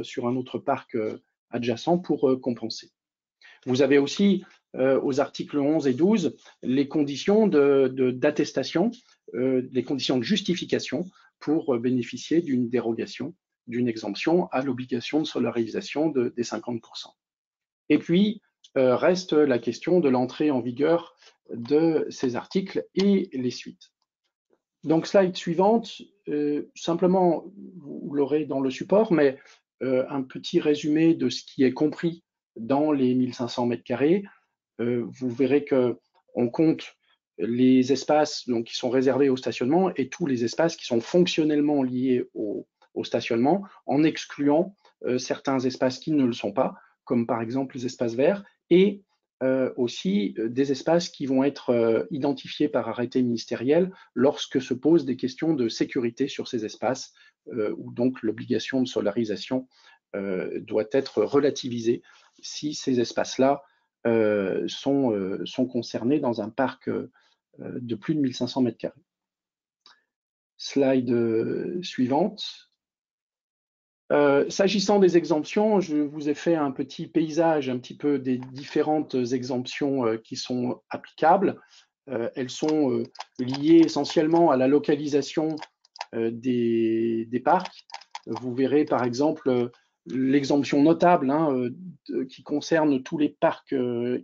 sur un autre parc adjacent pour compenser. Vous avez aussi aux articles 11 et 12 les conditions d'attestation, les conditions de justification pour bénéficier d'une dérogation, d'une exemption à l'obligation de solarisation des 50%. Et puis, reste la question de l'entrée en vigueur de ces articles et les suites. Donc, slide suivante, simplement, vous l'aurez dans le support, mais un petit résumé de ce qui est compris dans les 1500 m². Vous verrez qu'on compte les espaces donc, qui sont réservés au stationnement et tous les espaces qui sont fonctionnellement liés au stationnement, en excluant certains espaces qui ne le sont pas, comme par exemple les espaces verts, et aussi des espaces qui vont être identifiés par arrêté ministériel lorsque se posent des questions de sécurité sur ces espaces, où donc l'obligation de solarisation doit être relativisée si ces espaces-là sont concernés dans un parc de plus de 1500 m². Slide suivante. S'agissant des exemptions, je vous ai fait un petit paysage un petit peu des différentes exemptions qui sont applicables. Elles sont liées essentiellement à la localisation des parcs. Vous verrez par exemple l'exemption notable qui concerne tous les parcs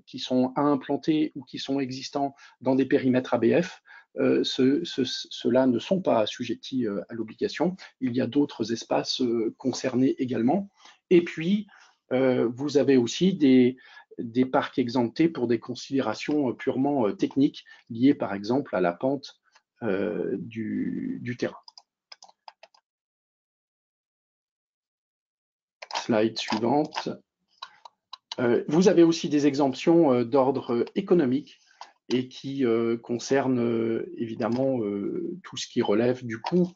qui sont à implanter ou qui sont existants dans des périmètres ABF. Ceux-là ne sont pas assujettis à l'obligation. Il y a d'autres espaces concernés également. Et puis, vous avez aussi des parcs exemptés pour des considérations purement techniques, liées par exemple à la pente du terrain. Slide suivante. Vous avez aussi des exemptions d'ordre économique et qui concernent évidemment tout ce qui relève du coût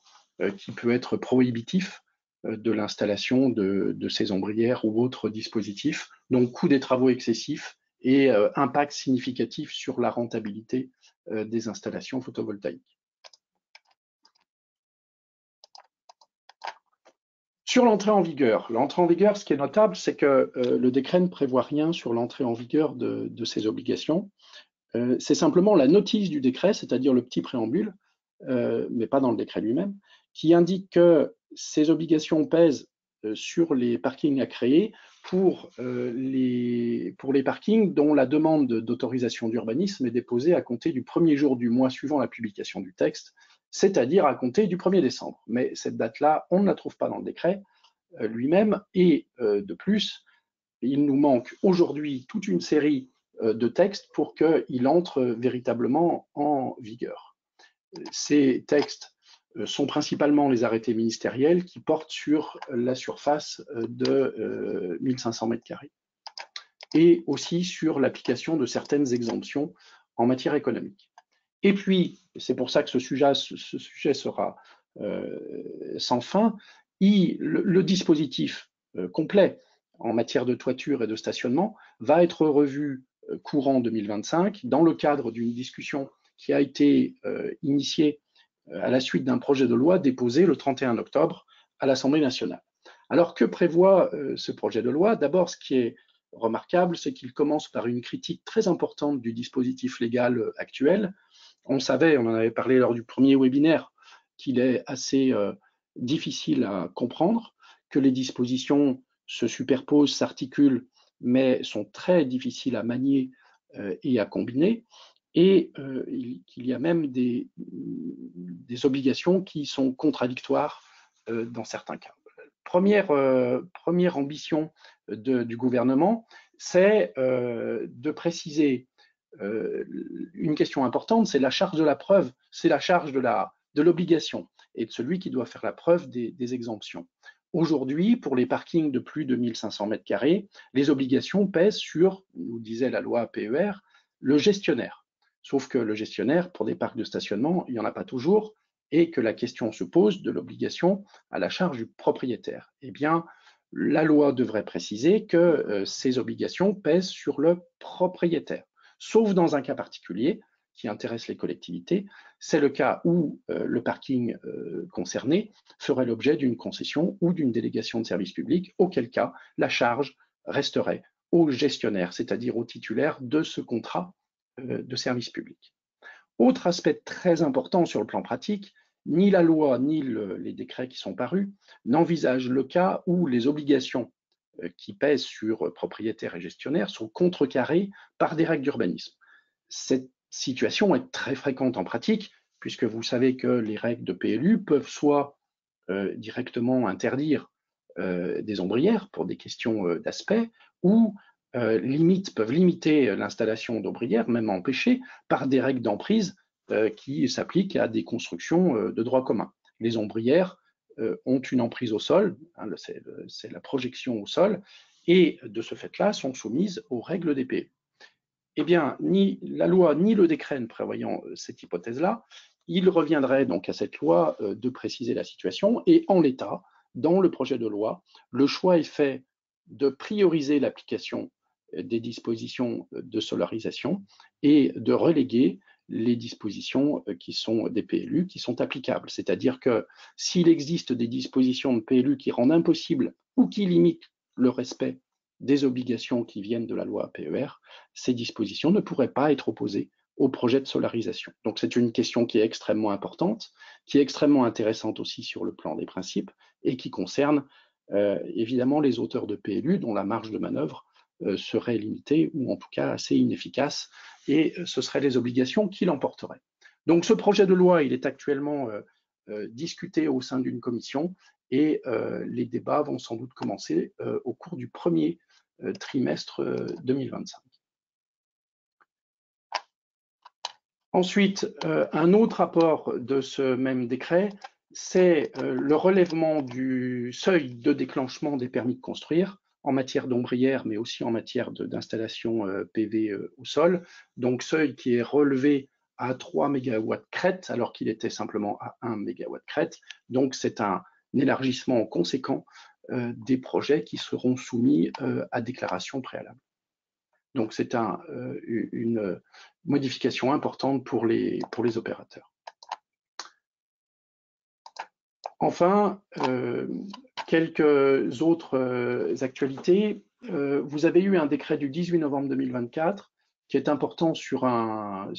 qui peut être prohibitif de l'installation de ces ombrières ou autres dispositifs, donc coût des travaux excessifs et impact significatif sur la rentabilité des installations photovoltaïques. Sur l'entrée en vigueur, ce qui est notable, c'est que le décret ne prévoit rien sur l'entrée en vigueur de ces obligations. C'est simplement la notice du décret, c'est-à-dire le petit préambule, mais pas dans le décret lui-même, qui indique que ces obligations pèsent sur les parkings à créer pour les parkings dont la demande d'autorisation d'urbanisme est déposée à compter du premier jour du mois suivant la publication du texte, c'est-à-dire à compter du 1er décembre. Mais cette date-là, on ne la trouve pas dans le décret lui-même, et de plus, il nous manque aujourd'hui toute une série de textes pour qu'il entre véritablement en vigueur. Ces textes sont principalement les arrêtés ministériels qui portent sur la surface de 1500 m² et aussi sur l'application de certaines exemptions en matière économique. Et puis, c'est pour ça que ce sujet sera sans fin, le dispositif complet en matière de toiture et de stationnement va être revu courant 2025 dans le cadre d'une discussion qui a été initiée à la suite d'un projet de loi déposé le 31 octobre à l'Assemblée nationale. Alors, que prévoit ce projet de loi? D'abord, ce qui est remarquable, c'est qu'il commence par une critique très importante du dispositif légal actuel. On savait, on en avait parlé lors du premier webinaire, qu'il est assez difficile à comprendre, que les dispositions se superposent, s'articulent, mais sont très difficiles à manier et à combiner, et qu'il y a même des obligations qui sont contradictoires dans certains cas. Première ambition du gouvernement, c'est de préciser une question importante, c'est la charge de la preuve, c'est la charge de l'obligation et de celui qui doit faire la preuve des exemptions. Aujourd'hui, pour les parkings de plus de 1500 m², les obligations pèsent sur, nous disait la loi PER, le gestionnaire. Sauf que le gestionnaire, pour des parcs de stationnement, il n'y en a pas toujours, et que la question se pose de l'obligation à la charge du propriétaire. Eh bien, la loi devrait préciser que ces obligations pèsent sur le propriétaire. Sauf dans un cas particulier qui intéresse les collectivités, c'est le cas où le parking concerné ferait l'objet d'une concession ou d'une délégation de service public, auquel cas la charge resterait au gestionnaire, c'est-à-dire au titulaire de ce contrat de service public. Autre aspect très important sur le plan pratique, ni la loi ni les décrets qui sont parus n'envisagent le cas où les obligations qui pèsent sur propriétaires et gestionnaires sont contrecarrées par des règles d'urbanisme. Cette situation est très fréquente en pratique, puisque vous savez que les règles de PLU peuvent soit directement interdire des ombrières pour des questions d'aspect, ou peuvent limiter l'installation d'ombrières, même empêcher, par des règles d'emprise qui s'appliquent à des constructions de droit commun. Les ombrières ont une emprise au sol, hein, c'est la projection au sol, et de ce fait-là sont soumises aux règles des PLU. Eh bien, ni la loi ni le décret ne prévoyant cette hypothèse-là, il reviendrait donc à cette loi de préciser la situation, et en l'état, dans le projet de loi, le choix est fait de prioriser l'application des dispositions de solarisation et de reléguer les dispositions qui sont des PLU qui sont applicables. C'est-à-dire que s'il existe des dispositions de PLU qui rendent impossible ou qui limitent le respect des obligations qui viennent de la loi PER, ces dispositions ne pourraient pas être opposées au projet de solarisation. Donc c'est une question qui est extrêmement importante, qui est extrêmement intéressante aussi sur le plan des principes et qui concerne évidemment les auteurs de PLU dont la marge de manœuvre serait limitée ou en tout cas assez inefficace, et ce seraient les obligations qui l'emporteraient. Donc ce projet de loi, il est actuellement discuté au sein d'une commission et les débats vont sans doute commencer au cours du premier trimestre 2025. Ensuite, un autre apport de ce même décret, c'est le relèvement du seuil de déclenchement des permis de construire en matière d'ombrière, mais aussi en matière d'installation PV au sol. Donc, seuil qui est relevé à 3 MW crête, alors qu'il était simplement à 1 MW crête. Donc, c'est un élargissement conséquent des projets qui seront soumis à déclaration préalable. Donc, c'est une modification importante pour les opérateurs. Enfin, quelques autres actualités. Vous avez eu un décret du 18 novembre 2024 qui est important sur un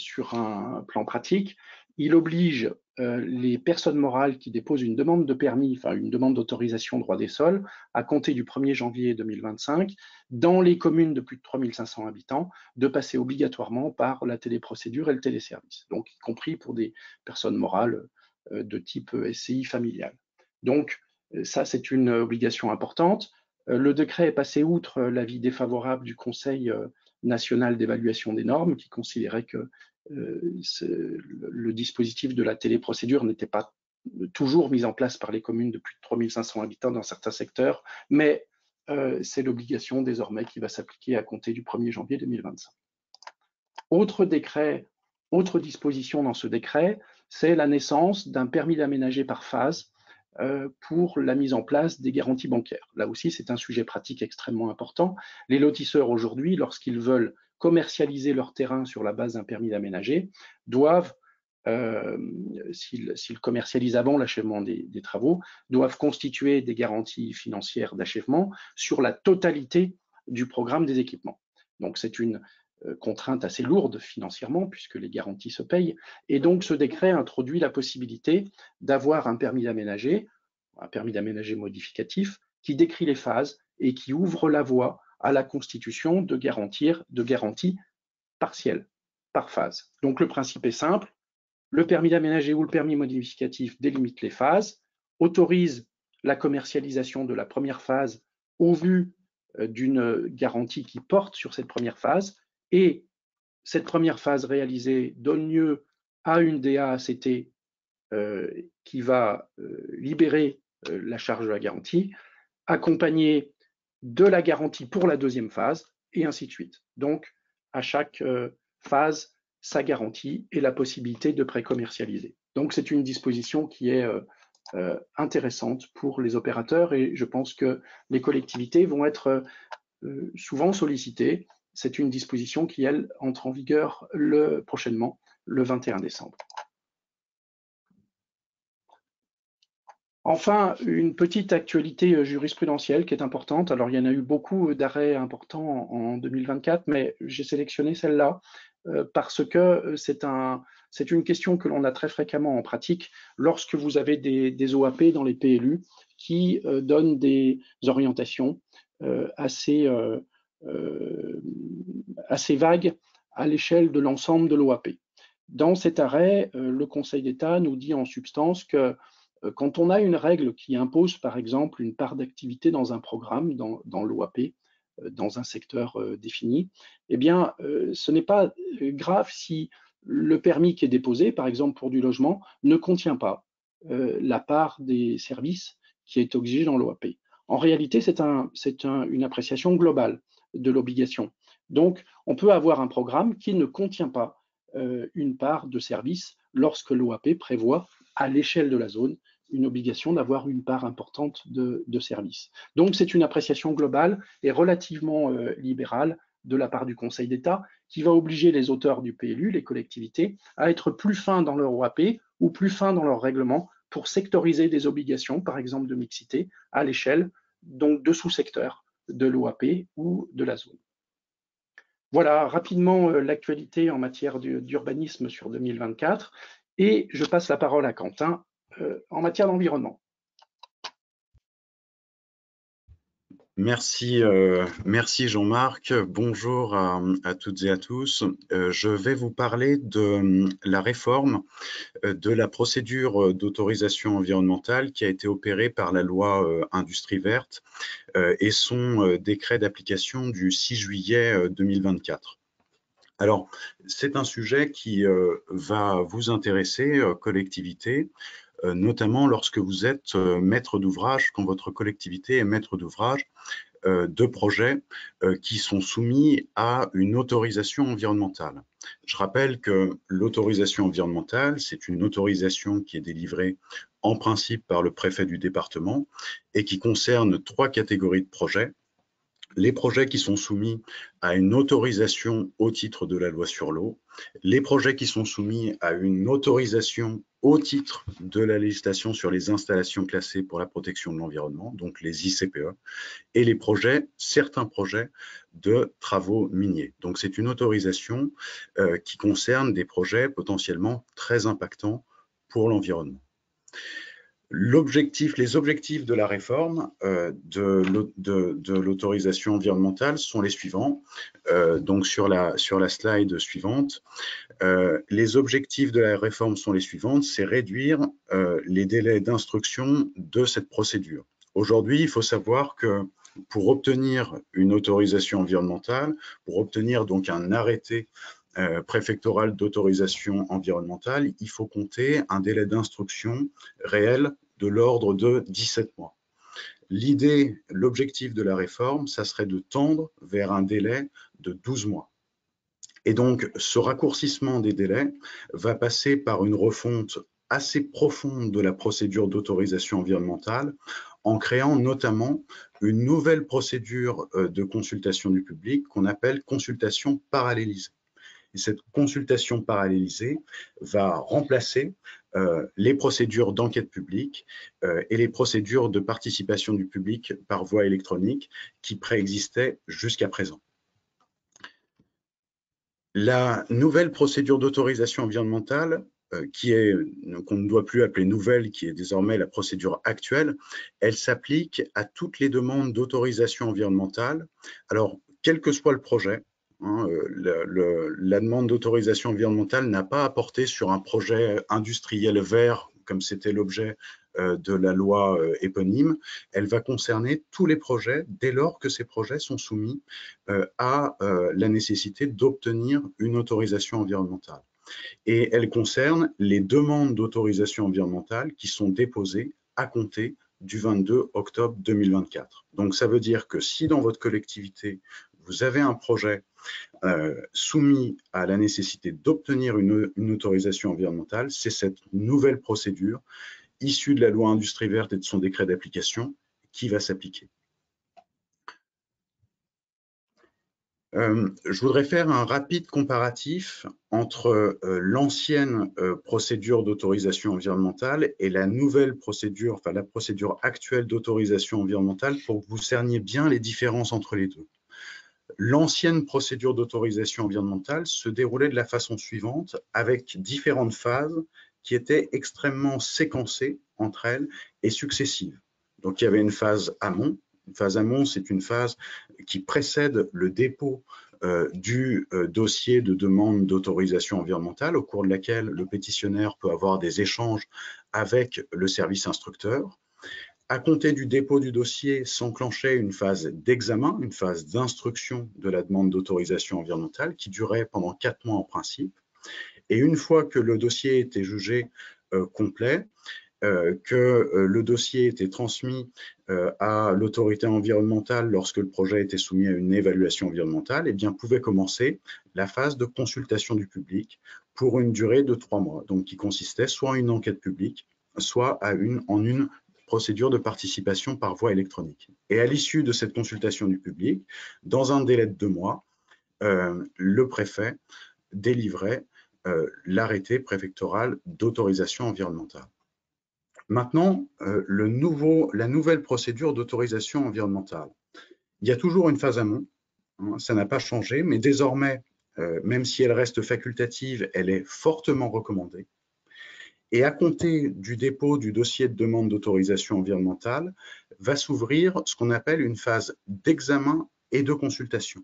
plan pratique. Il oblige les personnes morales qui déposent une demande de permis, enfin une demande d'autorisation droit des sols, à compter du 1er janvier 2025, dans les communes de plus de 3500 habitants, de passer obligatoirement par la téléprocédure et le téléservice, donc y compris pour des personnes morales de type SCI familial. Donc, ça, c'est une obligation importante. Le décret est passé outre l'avis défavorable du Conseil national d'évaluation des normes, qui considérait que le dispositif de la téléprocédure n'était pas toujours mis en place par les communes de plus de 3500 habitants dans certains secteurs, mais c'est l'obligation désormais qui va s'appliquer à compter du 1er janvier 2025. Autre disposition dans ce décret, c'est la naissance d'un permis d'aménager par phase pour la mise en place des garanties bancaires. Là aussi, c'est un sujet pratique extrêmement important. Les lotisseurs aujourd'hui, lorsqu'ils veulent commercialiser leur terrain sur la base d'un permis d'aménager, doivent, s'ils commercialisent avant l'achèvement des travaux, doivent constituer des garanties financières d'achèvement sur la totalité du programme des équipements. Donc c'est une contrainte assez lourde financièrement puisque les garanties se payent, et donc ce décret introduit la possibilité d'avoir un permis d'aménager modificatif qui décrit les phases et qui ouvre la voie à la constitution de garanties partielles par phase. Donc le principe est simple, le permis d'aménager ou le permis modificatif délimite les phases, autorise la commercialisation de la première phase au vu d'une garantie qui porte sur cette première phase, et cette première phase réalisée donne lieu à une DA-ACT qui va libérer la charge de la garantie, accompagnée de la garantie pour la deuxième phase, et ainsi de suite. Donc, à chaque phase, sa garantie et la possibilité de pré-commercialiser. Donc, c'est une disposition qui est intéressante pour les opérateurs, et je pense que les collectivités vont être souvent sollicitées. C'est une disposition qui, elle, entre en vigueur prochainement, le 21 décembre. Enfin, une petite actualité jurisprudentielle qui est importante. Alors, il y en a eu beaucoup d'arrêts importants en 2024, mais j'ai sélectionné celle-là parce que c'est une question que l'on a très fréquemment en pratique lorsque vous avez des OAP dans les PLU qui donnent des orientations assez vagues à l'échelle de l'ensemble de l'OAP. Dans cet arrêt, le Conseil d'État nous dit en substance que quand on a une règle qui impose, par exemple, une part d'activité dans un programme, dans l'OAP, dans un secteur défini, eh bien, ce n'est pas grave si le permis qui est déposé, par exemple pour du logement, ne contient pas la part des services qui est exigée dans l'OAP. En réalité, c'est une appréciation globale de l'obligation. Donc, on peut avoir un programme qui ne contient pas une part de service lorsque l'OAP prévoit à l'échelle de la zone une obligation d'avoir une part importante de services. Donc c'est une appréciation globale et relativement libérale de la part du Conseil d'État qui va obliger les auteurs du PLU, les collectivités, à être plus fins dans leur OAP ou plus fins dans leur règlement pour sectoriser des obligations, par exemple de mixité, à l'échelle donc de sous-secteurs de l'OAP ou de la zone. Voilà rapidement l'actualité en matière d'urbanisme sur 2024 et je passe la parole à Quentin en matière d'environnement. Merci, merci Jean-Marc. Bonjour à toutes et à tous. Je vais vous parler de la réforme de la procédure d'autorisation environnementale qui a été opérée par la loi Industrie verte et son décret d'application du 6 juillet 2024. Alors, c'est un sujet qui va vous intéresser, collectivité, notamment lorsque vous êtes maître d'ouvrage, quand votre collectivité est maître d'ouvrage de projets qui sont soumis à une autorisation environnementale. Je rappelle que l'autorisation environnementale, c'est une autorisation qui est délivrée en principe par le préfet du département et qui concerne 3 catégories de projets. Les projets qui sont soumis à une autorisation au titre de la loi sur l'eau, les projets qui sont soumis à une autorisation au titre de la législation sur les installations classées pour la protection de l'environnement, donc les ICPE, et les projets, certains projets de travaux miniers. Donc c'est une autorisation qui concerne des projets potentiellement très impactants pour l'environnement. Les objectifs de la réforme de l'autorisation environnementale sont les suivants. Donc sur la slide suivante, les objectifs de la réforme sont les suivantes, c'est réduire les délais d'instruction de cette procédure. Aujourd'hui, il faut savoir que pour obtenir une autorisation environnementale, pour obtenir donc un arrêté préfectorale d'autorisation environnementale, il faut compter un délai d'instruction réel de l'ordre de 17 mois. L'idée, l'objectif de la réforme, ça serait de tendre vers un délai de 12 mois. Et donc, ce raccourcissement des délais va passer par une refonte assez profonde de la procédure d'autorisation environnementale en créant notamment une nouvelle procédure de consultation du public qu'on appelle consultation parallélisée. Et cette consultation parallélisée va remplacer les procédures d'enquête publique et les procédures de participation du public par voie électronique qui préexistaient jusqu'à présent. La nouvelle procédure d'autorisation environnementale, qu'on ne doit plus appeler nouvelle, qui est désormais la procédure actuelle, elle s'applique à toutes les demandes d'autorisation environnementale. Alors, quel que soit le projet, la demande d'autorisation environnementale n'a pas à porter sur un projet industriel vert, comme c'était l'objet de la loi éponyme. Elle va concerner tous les projets dès lors que ces projets sont soumis à la nécessité d'obtenir une autorisation environnementale. Et elle concerne les demandes d'autorisation environnementale qui sont déposées à compter du 22 octobre 2024. Donc ça veut dire que si dans votre collectivité, vous avez un projet soumis à la nécessité d'obtenir une autorisation environnementale, c'est cette nouvelle procédure issue de la loi Industrie verte et de son décret d'application qui va s'appliquer. Je voudrais faire un rapide comparatif entre l'ancienne procédure d'autorisation environnementale et la nouvelle procédure, enfin la procédure actuelle d'autorisation environnementale pour que vous cerniez bien les différences entre les deux. L'ancienne procédure d'autorisation environnementale se déroulait de la façon suivante, avec différentes phases qui étaient extrêmement séquencées entre elles et successives. Donc, il y avait une phase amont. Une phase amont, c'est une phase qui précède le dépôt du dossier de demande d'autorisation environnementale, au cours de laquelle le pétitionnaire peut avoir des échanges avec le service instructeur. À compter du dépôt du dossier, s'enclenchait une phase d'examen, une phase d'instruction de la demande d'autorisation environnementale qui durait pendant 4 mois en principe. Et une fois que le dossier était jugé complet, que le dossier était transmis à l'autorité environnementale lorsque le projet était soumis à une évaluation environnementale, eh bien, pouvait commencer la phase de consultation du public pour une durée de 3 mois, donc qui consistait soit en une enquête publique, soit en une procédure de participation par voie électronique. Et à l'issue de cette consultation du public, dans un délai de 2 mois, le préfet délivrait l'arrêté préfectoral d'autorisation environnementale. Maintenant, la nouvelle procédure d'autorisation environnementale. Il y a toujours une phase amont, hein, ça n'a pas changé, mais désormais, même si elle reste facultative, elle est fortement recommandée. Et à compter du dépôt du dossier de demande d'autorisation environnementale, va s'ouvrir ce qu'on appelle une phase d'examen et de consultation.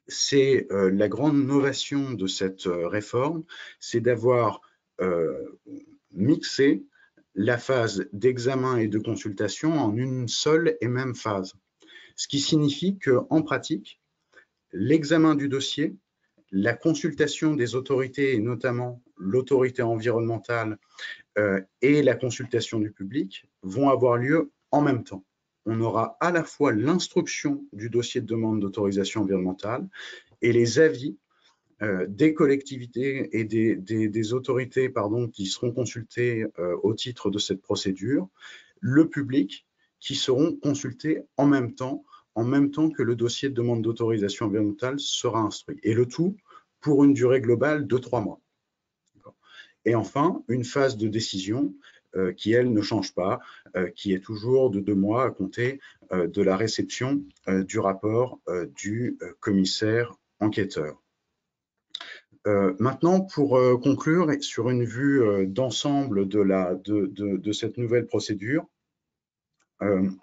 C'est la grande innovation de cette réforme, c'est d'avoir mixé la phase d'examen et de consultation en une seule et même phase. Ce qui signifie qu'en pratique, l'examen du dossier, la consultation des autorités, et notamment l'autorité environnementale et la consultation du public, vont avoir lieu en même temps. On aura à la fois l'instruction du dossier de demande d'autorisation environnementale et les avis des collectivités et des autorités qui seront consultées au titre de cette procédure, le public qui seront consultés en même temps que le dossier de demande d'autorisation environnementale sera instruit. Et le tout pour une durée globale de 3 mois. Et enfin, une phase de décision qui, elle, ne change pas, qui est toujours de 2 mois à compter de la réception du rapport du commissaire enquêteur. Maintenant, pour conclure sur une vue d'ensemble de cette nouvelle procédure,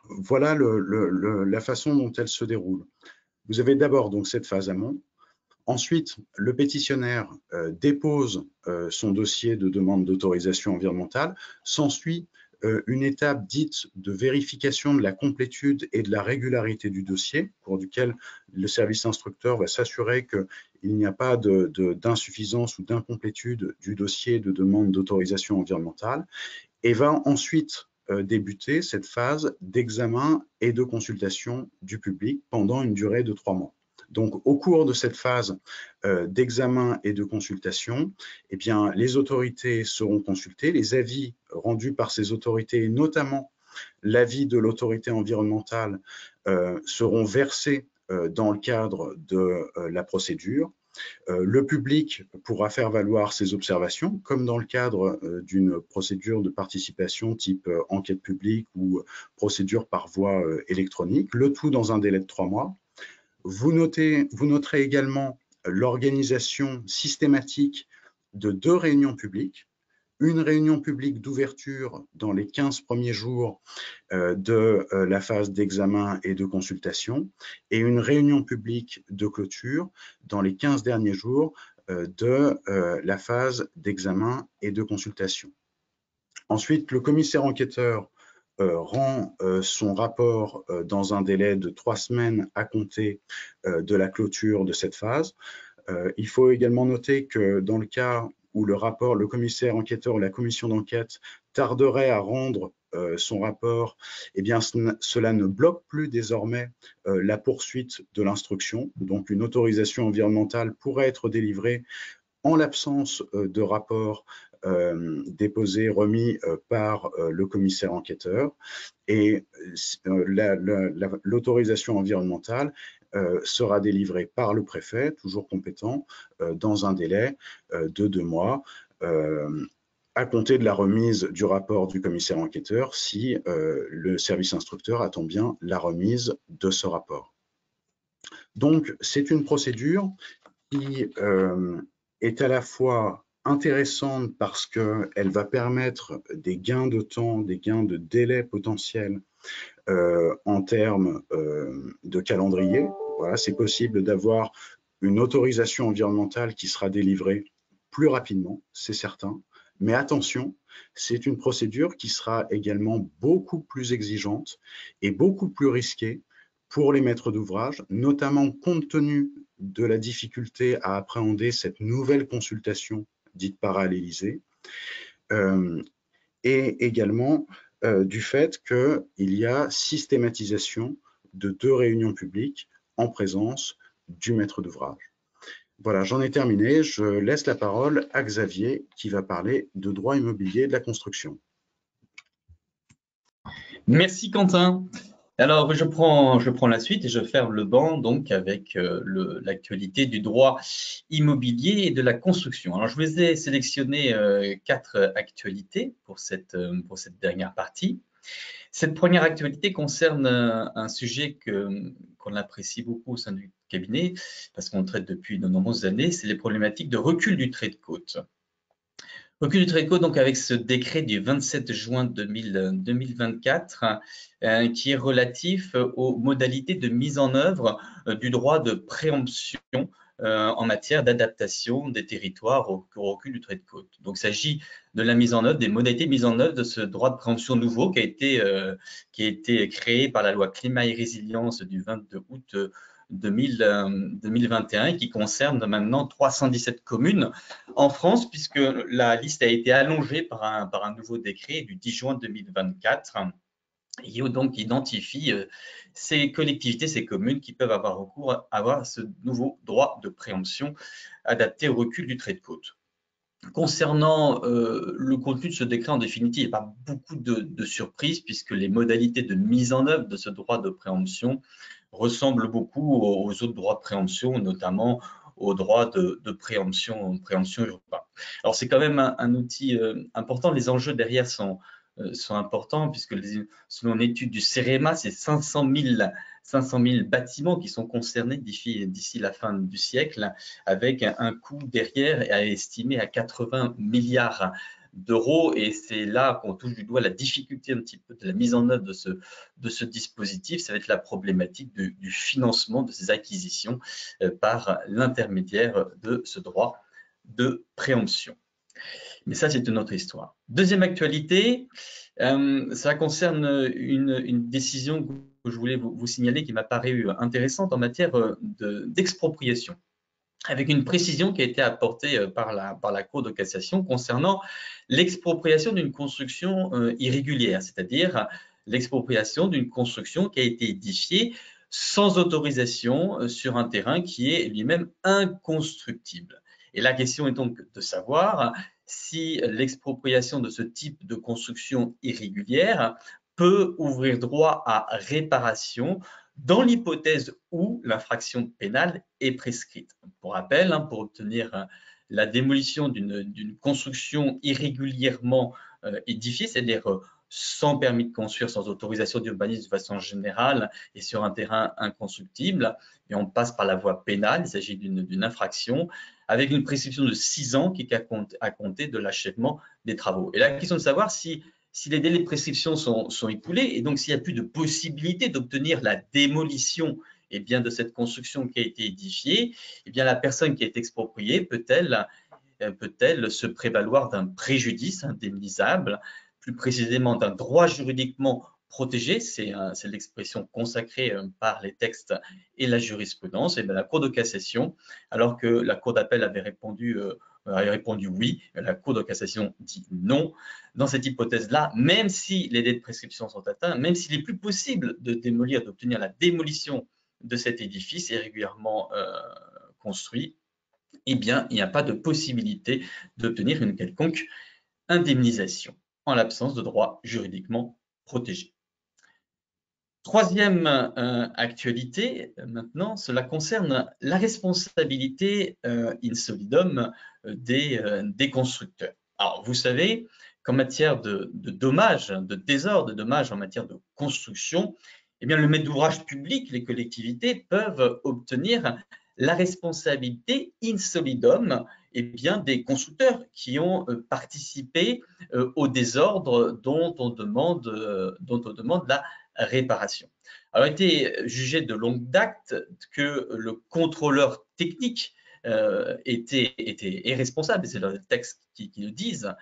voilà la façon dont elle se déroule. Vous avez d'abord donc cette phase amont. Ensuite, le pétitionnaire dépose son dossier de demande d'autorisation environnementale. S'ensuit une étape dite de vérification de la complétude et de la régularité du dossier, au cours duquel le service instructeur va s'assurer qu'il n'y a pas d'insuffisance ou d'incomplétude du dossier de demande d'autorisation environnementale, et va ensuite débuter cette phase d'examen et de consultation du public pendant une durée de 3 mois. Donc, au cours de cette phase d'examen et de consultation, eh bien, les autorités seront consultées, les avis rendus par ces autorités, notamment l'avis de l'autorité environnementale, seront versés dans le cadre de la procédure. Le public pourra faire valoir ses observations, comme dans le cadre d'une procédure de participation type enquête publique ou procédure par voie électronique, le tout dans un délai de 3 mois. Vous noterez également l'organisation systématique de 2 réunions publiques. Une réunion publique d'ouverture dans les 15 premiers jours de la phase d'examen et de consultation et une réunion publique de clôture dans les 15 derniers jours de la phase d'examen et de consultation. Ensuite, le commissaire enquêteur rend son rapport dans un délai de 3 semaines à compter de la clôture de cette phase. Il faut également noter que dans le cas où le commissaire enquêteur ou la commission d'enquête tarderait à rendre son rapport, eh bien, cela ne bloque plus désormais la poursuite de l'instruction. Donc, une autorisation environnementale pourrait être délivrée en l'absence de rapport déposé, remis par le commissaire enquêteur, et l'autorisation environnementale sera délivrée par le préfet, toujours compétent, dans un délai de 2 mois, à compter de la remise du rapport du commissaire enquêteur si le service instructeur attend bien la remise de ce rapport. Donc, c'est une procédure qui est à la fois intéressante parce qu'elle va permettre des gains de temps, des gains de délai potentiels en termes de calendrier. Voilà, c'est possible d'avoir une autorisation environnementale qui sera délivrée plus rapidement, c'est certain. Mais attention, c'est une procédure qui sera également beaucoup plus exigeante et beaucoup plus risquée pour les maîtres d'ouvrage, notamment compte tenu de la difficulté à appréhender cette nouvelle consultation dite parallélisée, et également du fait qu'il y a systématisation de 2 réunions publiques en présence du maître d'ouvrage. Voilà, j'en ai terminé. Je laisse la parole à Xavier qui va parler de droit immobilier et de la construction. Merci Quentin. Alors, je prends la suite et je ferme le banc donc avec l'actualité du droit immobilier et de la construction. Alors, je vous ai sélectionné 4 actualités pour cette dernière partie. Cette première actualité concerne un sujet qu'on apprécie beaucoup au sein du cabinet, parce qu'on traite depuis de nombreuses années, c'est les problématiques de recul du trait de côte. Recul du trait de côte, donc avec ce décret du 27 juin 2024, qui est relatif aux modalités de mise en œuvre du droit de préemption en matière d'adaptation des territoires au recul du trait de côte. Donc, il s'agit de la mise en œuvre, des modalités de mise en œuvre de ce droit de préemption nouveau qui a été créé par la loi Climat et Résilience du 22 août 2021 et qui concerne maintenant 317 communes en France, puisque la liste a été allongée par un nouveau décret du 10 juin 2024 et donc identifie ces collectivités, ces communes qui peuvent avoir recours à ce nouveau droit de préemption adapté au recul du trait de côte. Concernant le contenu de ce décret, en définitive, il n'y a pas beaucoup de surprises puisque les modalités de mise en œuvre de ce droit de préemption ressemblent beaucoup aux autres droits de préemption, notamment au droit de préemption urbain. Alors, c'est quand même un outil important. Les enjeux derrière sont importants puisque selon une étude du CEREMA, c'est 500 000 bâtiments qui sont concernés d'ici la fin du siècle, avec un coût derrière estimé à 80 milliards d'euros. Et c'est là qu'on touche du doigt la difficulté un petit peu de la mise en œuvre de ce dispositif. Ça va être la problématique du financement de ces acquisitions par l'intermédiaire de ce droit de préemption. Mais ça, c'est une autre histoire. Deuxième actualité, ça concerne une décision que je voulais vous signaler qui m'a paru intéressante en matière d'expropriation, avec une précision qui a été apportée par la Cour de cassation concernant l'expropriation d'une construction irrégulière, c'est-à-dire l'expropriation d'une construction qui a été édifiée sans autorisation sur un terrain qui est lui-même inconstructible. Et la question est donc de savoir si l'expropriation de ce type de construction irrégulière peut ouvrir droit à réparation dans l'hypothèse où l'infraction pénale est prescrite. Pour rappel, pour obtenir la démolition d'une construction irrégulièrement édifiée, c'est-à-dire sans permis de construire, sans autorisation d'urbanisme de façon générale et sur un terrain inconstructible, et on passe par la voie pénale, il s'agit d'une infraction, avec une prescription de 6 ans qui est à compter de l'achèvement des travaux. Et la question de savoir si les délais de prescription sont écoulés et donc s'il n'y a plus de possibilité d'obtenir la démolition de cette construction qui a été édifiée, la personne qui est expropriée peut-elle se prévaloir d'un préjudice indemnisable, plus précisément d'un droit juridiquement protégé, c'est l'expression consacrée par les textes et la jurisprudence, et la Cour de cassation, alors que la Cour d'appel avait répondu oui, la Cour de cassation dit non. Dans cette hypothèse-là, même si les délais de prescription sont atteints, même s'il n'est plus possible d'obtenir la démolition de cet édifice irrégulièrement construit, il n'y a pas de possibilité d'obtenir une quelconque indemnisation en l'absence de droit juridiquement protégé. Troisième actualité, maintenant, cela concerne la responsabilité in solidum des constructeurs. Alors, vous savez qu'en matière de dommages, de désordre, de dommages en matière de construction, le maître d'ouvrage public, les collectivités, peuvent obtenir la responsabilité in solidum des constructeurs qui ont participé au désordre dont on demande la réparation. Alors, il a été jugé de longue date que le contrôleur technique est responsable, c'est le texte qui le dise.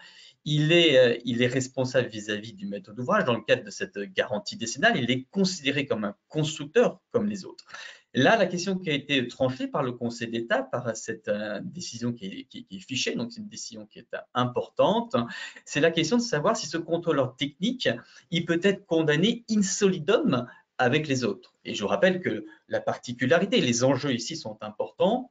Il est responsable vis-à-vis du maître d'ouvrage dans le cadre de cette garantie décennale. Il est considéré comme un constructeur comme les autres. Là, la question qui a été tranchée par le Conseil d'État, par cette décision qui est fichée, donc c'est une décision qui est importante, c'est la question de savoir si ce contrôleur technique, il peut être condamné in solidum avec les autres. Et je vous rappelle que la particularité, les enjeux ici sont importants,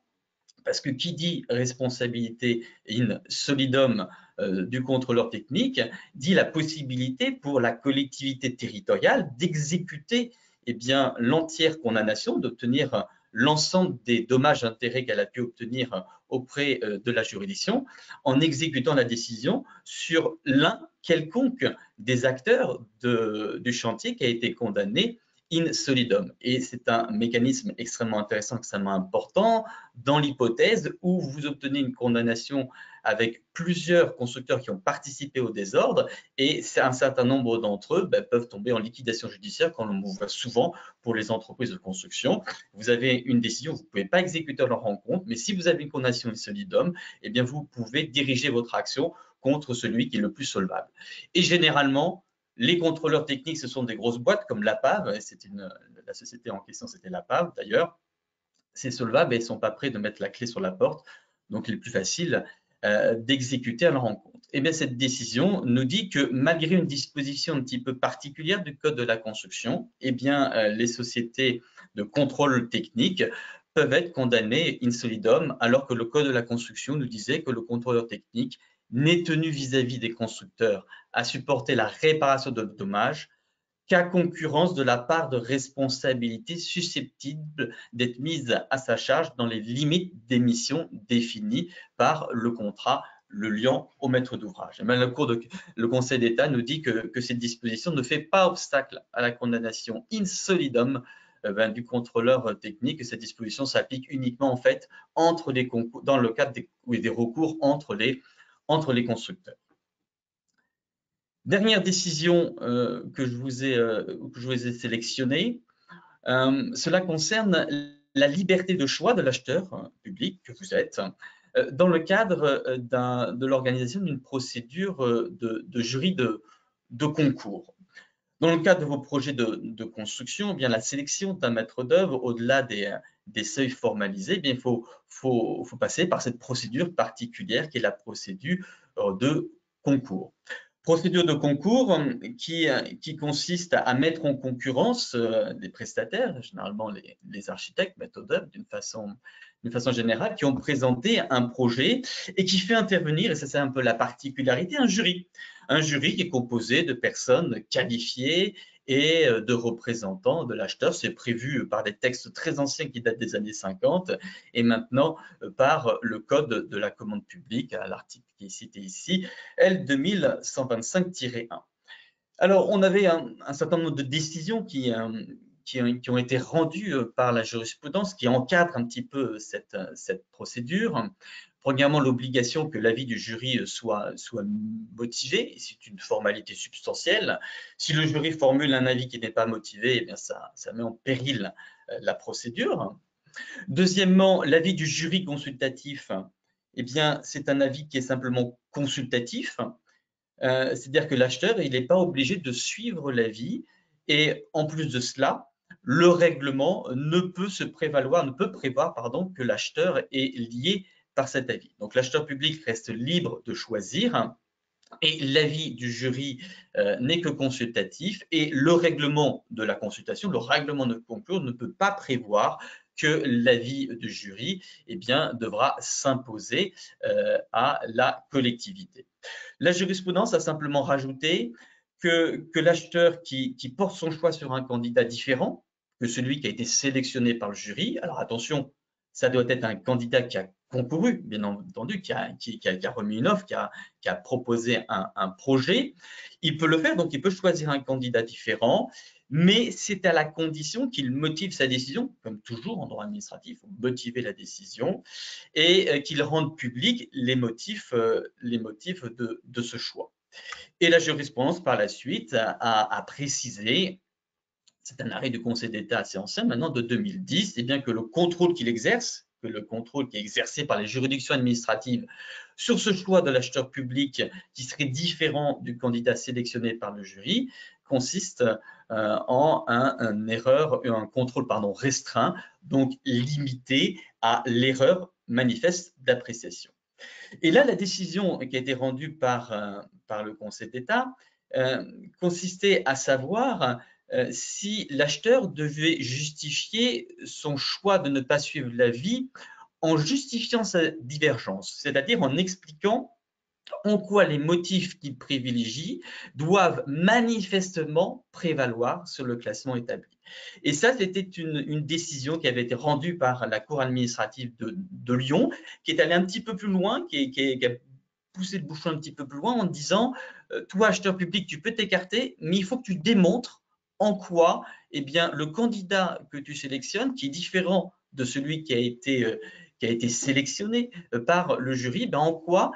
parce que qui dit responsabilité in solidum du contrôleur technique, dit la possibilité pour la collectivité territoriale d'exécuter eh bien, l'entière condamnation, d'obtenir l'ensemble des dommages-intérêts qu'elle a pu obtenir auprès de la juridiction en exécutant la décision sur l'un quelconque des acteurs du chantier qui a été condamné in solidum. Et c'est un mécanisme extrêmement intéressant, extrêmement important dans l'hypothèse où vous obtenez une condamnation avec plusieurs constructeurs qui ont participé au désordre et un certain nombre d'entre eux peuvent tomber en liquidation judiciaire, comme on le voit souvent pour les entreprises de construction. Vous avez une décision, vous ne pouvez pas exécuter leur rencontre, mais si vous avez une condamnation in solidum, eh bien vous pouvez diriger votre action contre celui qui est le plus solvable. Et généralement, les contrôleurs techniques, ce sont des grosses boîtes comme l'APAV, la société en question c'était l'APAV d'ailleurs. C'est solvable et ils ne sont pas prêts de mettre la clé sur la porte, donc il est plus facile d'exécuter à leur encontre. Et bien cette décision nous dit que malgré une disposition un petit peu particulière du Code de la construction, eh bien les sociétés de contrôle technique peuvent être condamnées in solidum, alors que le Code de la construction nous disait que le contrôleur technique n'est tenu vis-à-vis des constructeurs à supporter la réparation de dommages qu'à concurrence de la part de responsabilité susceptible d'être mise à sa charge dans les limites des missions définies par le contrat le liant au maître d'ouvrage. Le Conseil d'État nous dit que cette disposition ne fait pas obstacle à la condamnation in solidum du contrôleur technique. Cette disposition s'applique uniquement en fait dans le cadre des recours entre les constructeurs. Dernière décision que je vous ai sélectionnée, cela concerne la liberté de choix de l'acheteur public que vous êtes dans le cadre de l'organisation d'une procédure de jury de concours. Dans le cadre de vos projets de construction, eh bien, la sélection d'un maître d'œuvre, au-delà des seuils formalisés, eh bien, il faut passer par cette procédure particulière qui est la procédure de concours. Procédure de concours qui consiste à mettre en concurrence des prestataires, généralement les architectes, maîtres d'œuvre d'une façon générale, qui ont présenté un projet et qui fait intervenir, et ça c'est un peu la particularité, un jury. Un jury qui est composé de personnes qualifiées et de représentants de l'acheteur. C'est prévu par des textes très anciens qui datent des années 50 et maintenant par le Code de la commande publique, à l'article qui est cité ici, L2125-1. Alors, on avait un certain nombre de décisions qui ont été rendues par la jurisprudence qui encadrent un petit peu cette procédure. Premièrement, l'obligation que l'avis du jury soit motivé, c'est une formalité substantielle. Si le jury formule un avis qui n'est pas motivé, eh bien ça met en péril la procédure. Deuxièmement, l'avis du jury consultatif, eh bien c'est un avis qui est simplement consultatif, c'est-à-dire que l'acheteur il n'est pas obligé de suivre l'avis et en plus de cela, le règlement ne peut prévoir que l'acheteur est lié par cet avis. Donc l'acheteur public reste libre de choisir et l'avis du jury n'est que consultatif et le règlement de la consultation, le règlement de concours ne peut pas prévoir que l'avis du jury eh bien, devra s'imposer à la collectivité. La jurisprudence a simplement rajouté que l'acheteur qui porte son choix sur un candidat différent que celui qui a été sélectionné par le jury, alors attention, ça doit être un candidat qui a concouru, bien entendu, qui a remis une offre, qui a proposé un projet. Il peut le faire, donc il peut choisir un candidat différent, mais c'est à la condition qu'il motive sa décision, comme toujours en droit administratif, il faut motiver la décision, et qu'il rende public les motifs de ce choix. Et la jurisprudence, par la suite, a précisé, c'est un arrêt du Conseil d'État assez ancien, maintenant de 2010, eh bien que le contrôle qu'il exerce, que le contrôle qui est exercé par les juridictions administratives sur ce choix de l'acheteur public qui serait différent du candidat sélectionné par le jury, consiste en un contrôle restreint, donc limité à l'erreur manifeste d'appréciation. Et là, la décision qui a été rendue par le Conseil d'État consistait à savoir si l'acheteur devait justifier son choix de ne pas suivre l'avis en justifiant sa divergence, c'est-à-dire en expliquant en quoi les motifs qu'il privilégie doivent manifestement prévaloir sur le classement établi. Et ça, c'était une décision qui avait été rendue par la Cour administrative de Lyon, qui est allée un petit peu plus loin, qui a poussé le bouchon un petit peu plus loin en disant toi, acheteur public, tu peux t'écarter, mais il faut que tu démontres en quoi eh bien, le candidat que tu sélectionnes, qui est différent de celui qui a été sélectionné par le jury, ben en quoi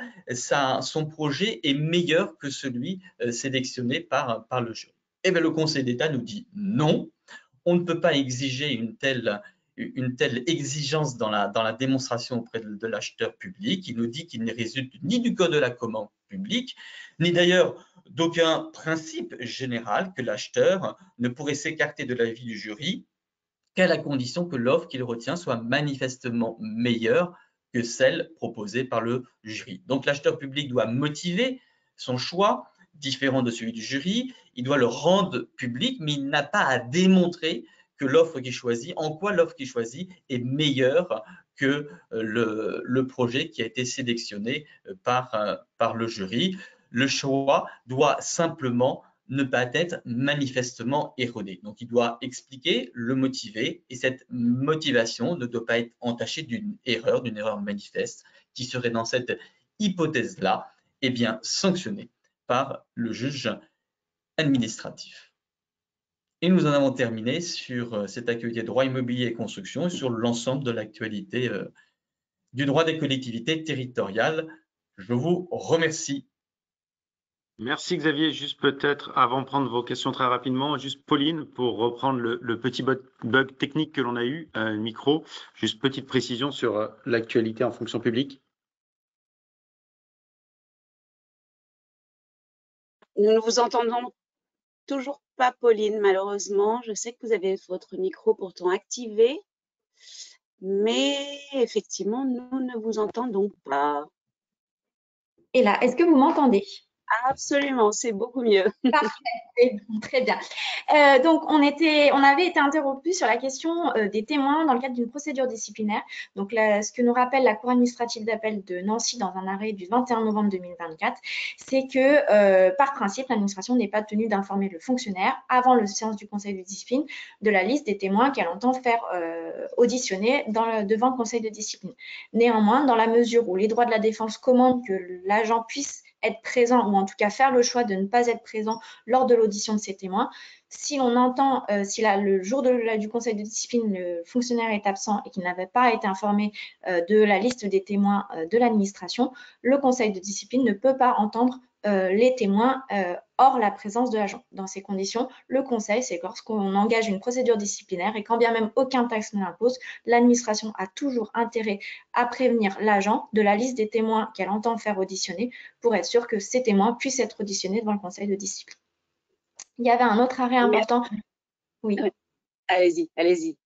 son projet est meilleur que celui sélectionné par le jury. Eh bien, le Conseil d'État nous dit non, on ne peut pas exiger une telle exigence dans la démonstration auprès de l'acheteur public. Il nous dit qu'il ne résulte ni du Code de la commande publique, ni d'ailleurs d'aucun principe général que l'acheteur ne pourrait s'écarter de l'avis du jury qu'à la condition que l'offre qu'il retient soit manifestement meilleure que celle proposée par le jury. Donc l'acheteur public doit motiver son choix différent de celui du jury, il doit le rendre public, mais il n'a pas à démontrer que l'offre qu'il choisit, en quoi l'offre qu'il choisit est meilleure que le projet qui a été sélectionné par le jury. Le choix doit simplement ne pas être manifestement erroné. Donc, il doit expliquer, le motiver, et cette motivation ne doit pas être entachée d'une erreur manifeste, qui serait dans cette hypothèse-là, eh bien, sanctionnée par le juge administratif. Et nous en avons terminé sur cette actualité droit immobilier et construction et sur l'ensemble de l'actualité du droit des collectivités territoriales. Je vous remercie. Merci Xavier. Juste peut-être, avant de prendre vos questions très rapidement, juste Pauline, pour reprendre le petit bug technique que l'on a eu, micro, juste petite précision sur l'actualité en fonction publique. Nous ne vous entendons toujours pas, Pauline, malheureusement. Je sais que vous avez votre micro pourtant activé, mais effectivement, nous ne vous entendons pas. Et là, est-ce que vous m'entendez? Absolument, c'est beaucoup mieux. Parfait, très bien. Donc, on avait été interrompu sur la question des témoins dans le cadre d'une procédure disciplinaire. Donc, ce que nous rappelle la Cour administrative d'appel de Nancy dans un arrêt du 21 novembre 2024, c'est que, par principe, l'administration n'est pas tenue d'informer le fonctionnaire avant la séance du conseil de discipline de la liste des témoins qu'elle entend faire auditionner devant le conseil de discipline. Néanmoins, dans la mesure où les droits de la défense commandent que l'agent puisse être présent ou en tout cas faire le choix de ne pas être présent lors de l'audition de ces témoins. Si on entend, si le jour du conseil de discipline, le fonctionnaire est absent et qu'il n'avait pas été informé de la liste des témoins de l'administration, le conseil de discipline ne peut pas entendre les témoins hors la présence de l'agent. Dans ces conditions, le conseil, c'est lorsqu'on engage une procédure disciplinaire et quand bien même aucun texte ne l'impose, l'administration a toujours intérêt à prévenir l'agent de la liste des témoins qu'elle entend faire auditionner pour être sûr que ces témoins puissent être auditionnés devant le conseil de discipline. Il y avait un autre arrêt important. Oui. Allez-y, allez-y.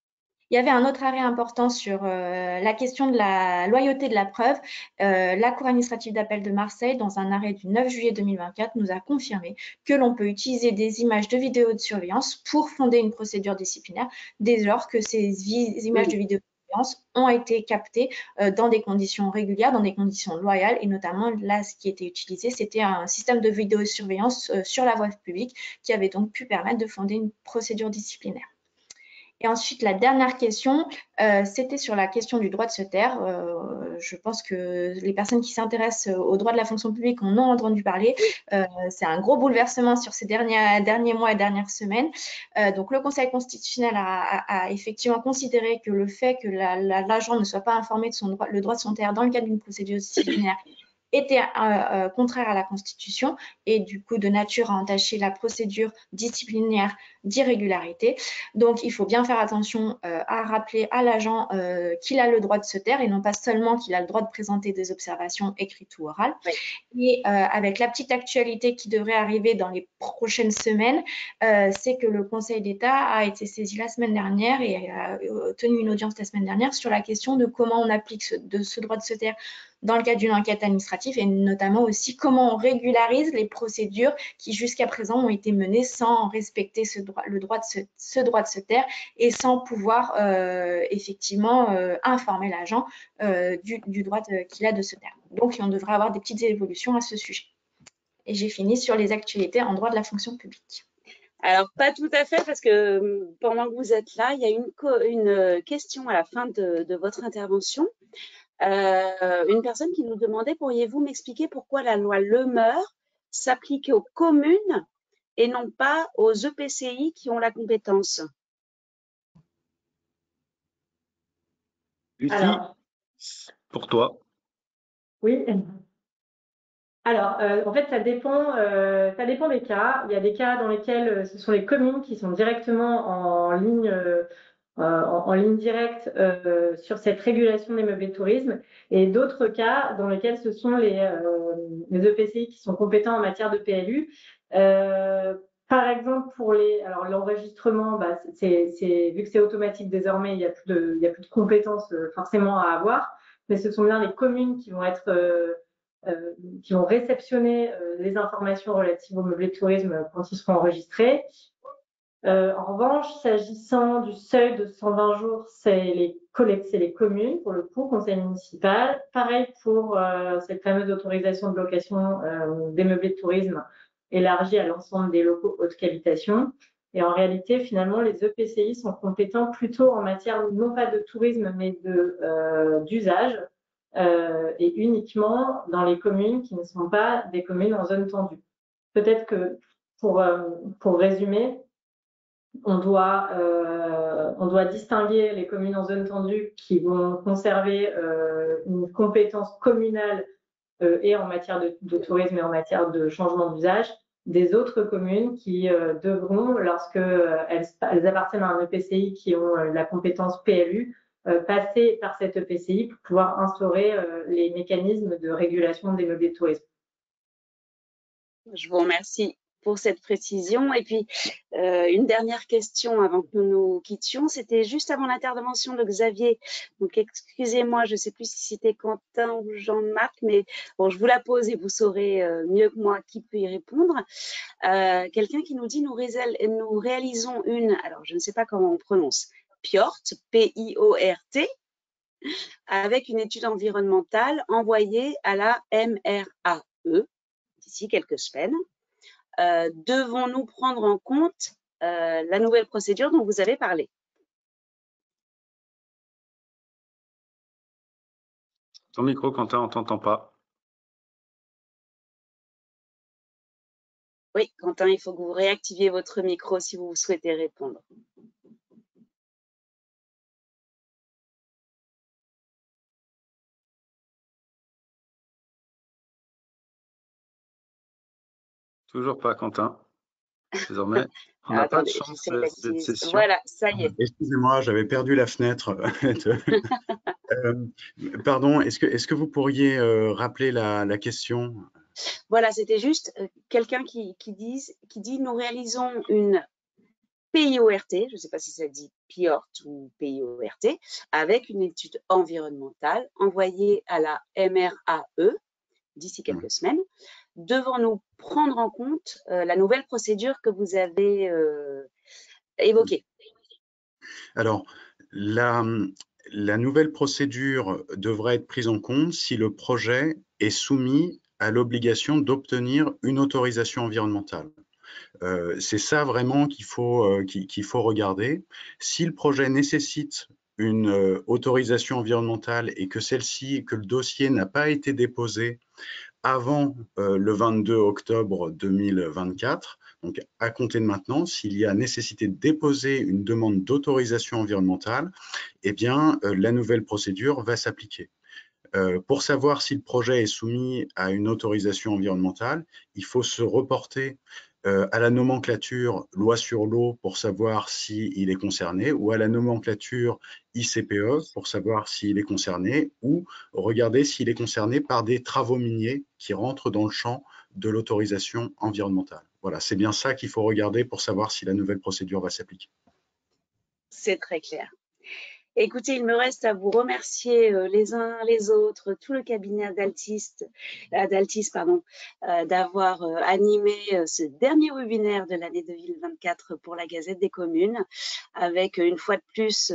Il y avait un autre arrêt important sur la question de la loyauté de la preuve. La Cour administrative d'appel de Marseille, dans un arrêt du 9 juillet 2024, nous a confirmé que l'on peut utiliser des images de vidéo de surveillance pour fonder une procédure disciplinaire dès lors que ces images de vidéo ont été captées dans des conditions régulières, dans des conditions loyales, et notamment là, ce qui était utilisé, c'était un système de vidéosurveillance sur la voie publique qui avait donc pu permettre de fonder une procédure disciplinaire. Et ensuite, la dernière question, c'était sur la question du droit de se taire. Je pense que les personnes qui s'intéressent au droit de la fonction publique en ont entendu parler. C'est un gros bouleversement sur ces derniers mois et dernières semaines. Donc, le Conseil constitutionnel a effectivement considéré que le fait que l'agent ne soit pas informé de le droit de se taire dans le cadre d'une procédure disciplinaire était contraire à la Constitution et du coup de nature à entacher la procédure disciplinaire d'irrégularité. Donc, il faut bien faire attention à rappeler à l'agent qu'il a le droit de se taire et non pas seulement qu'il a le droit de présenter des observations écrites ou orales. Oui. Et avec la petite actualité qui devrait arriver dans les prochaines semaines, c'est que le Conseil d'État a été saisi la semaine dernière et a tenu une audience la semaine dernière sur la question de comment on applique ce droit de se taire dans le cadre d'une enquête administrative, et notamment aussi comment on régularise les procédures qui jusqu'à présent ont été menées sans respecter le droit de se taire et sans pouvoir effectivement informer l'agent du droit qu'il a de se taire. Donc, on devrait avoir des petites évolutions à ce sujet. Et j'ai fini sur les actualités en droit de la fonction publique. Alors, pas tout à fait, parce que pendant que vous êtes là, il y a une question à la fin de votre intervention. Une personne qui nous demandait, pourriez-vous m'expliquer pourquoi la loi Lemeur s'applique aux communes et non pas aux EPCI qui ont la compétence? Lucie, Alors, pour toi. oui. Alors, en fait, ça dépend des cas. Il y a des cas dans lesquels ce sont les communes qui sont directement en ligne directe sur cette régulation des meublés de tourisme, et d'autres cas dans lesquels ce sont les EPCI qui sont compétents en matière de PLU. Par exemple, pour l'enregistrement, vu que c'est automatique désormais, il n'y a plus de compétences forcément à avoir, mais ce sont bien les communes qui vont qui vont réceptionner les informations relatives aux meublés de tourisme quand ils seront enregistrés. En revanche, s'agissant du seuil de 120 jours, c'est les communes, pour le coup, conseil municipal. Pareil pour cette fameuse autorisation de location des meublés de tourisme élargie à l'ensemble des locaux haute qualification. Et en réalité, finalement, les EPCI sont compétents plutôt en matière non pas de tourisme, mais d'usage, et uniquement dans les communes qui ne sont pas des communes en zone tendue. Peut-être que, pour résumer, on doit distinguer les communes en zone tendue qui vont conserver une compétence communale et en matière de tourisme et en matière de changement d'usage, des autres communes qui devront, lorsque elles appartiennent à un EPCI qui ont la compétence PLU, passer par cet EPCI pour pouvoir instaurer les mécanismes de régulation des meublés de tourisme. Je vous remercie pour cette précision. Et puis, une dernière question avant que nous nous quittions, c'était juste avant l'intervention de Xavier. Donc, excusez-moi, je ne sais plus si c'était Quentin ou Jean-Marc, mais bon, je vous la pose et vous saurez mieux que moi qui peut y répondre. Quelqu'un qui nous dit, nous réalisons alors je ne sais pas comment on prononce, PIORT, P-I-O-R-T, avec une étude environnementale envoyée à la MRAE d'ici quelques semaines. Devons-nous prendre en compte la nouvelle procédure dont vous avez parlé? Ton micro, Quentin, on ne t'entend pas. Oui, Quentin, il faut que vous réactiviez votre micro si vous souhaitez répondre. Toujours pas, Quentin. Désormais, on n'a pas de chance cette session. Voilà, ça y est. Excusez-moi, j'avais perdu la fenêtre. Pardon, est-ce que vous pourriez rappeler la question? Voilà, c'était juste quelqu'un qui dit nous réalisons une PIORT, je ne sais pas si ça dit PIORT ou PIORT, avec une étude environnementale envoyée à la MRAE d'ici quelques semaines. Devons-nous prendre en compte la nouvelle procédure que vous avez évoquée? Alors, la nouvelle procédure devrait être prise en compte si le projet est soumis à l'obligation d'obtenir une autorisation environnementale. C'est ça vraiment qu'il faut regarder. Si le projet nécessite une autorisation environnementale et que le dossier n'a pas été déposé avant le 22 octobre 2024, donc à compter de maintenant, s'il y a nécessité de déposer une demande d'autorisation environnementale, eh bien, la nouvelle procédure va s'appliquer. Pour savoir si le projet est soumis à une autorisation environnementale, il faut se reporter à la nomenclature loi sur l'eau pour savoir s'il est concerné, ou à la nomenclature ICPE pour savoir s'il est concerné, ou regarder s'il est concerné par des travaux miniers qui rentrent dans le champ de l'autorisation environnementale. Voilà, c'est bien ça qu'il faut regarder pour savoir si la nouvelle procédure va s'appliquer. C'est très clair. Écoutez, il me reste à vous remercier les uns les autres, tout le cabinet d'Altis, d'avoir animé ce dernier webinaire de l'année 2024 pour la Gazette des communes, avec une fois de plus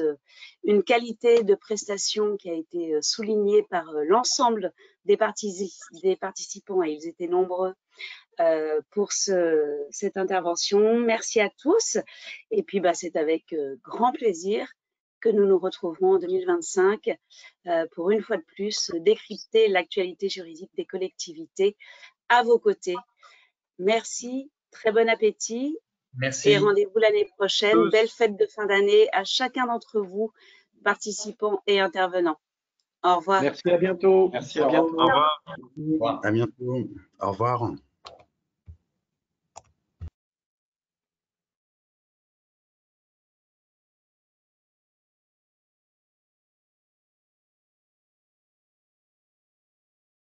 une qualité de prestation qui a été soulignée par l'ensemble des participants, et ils étaient nombreux pour cette intervention. Merci à tous. Et puis, c'est avec grand plaisir que nous nous retrouverons en 2025 pour une fois de plus décrypter l'actualité juridique des collectivités à vos côtés. Merci, très bon appétit. Merci. Et rendez-vous l'année prochaine. Belle fête de fin d'année à chacun d'entre vous, participants et intervenants. Au revoir. Merci, à bientôt. Merci, Au revoir. À bientôt. Au revoir.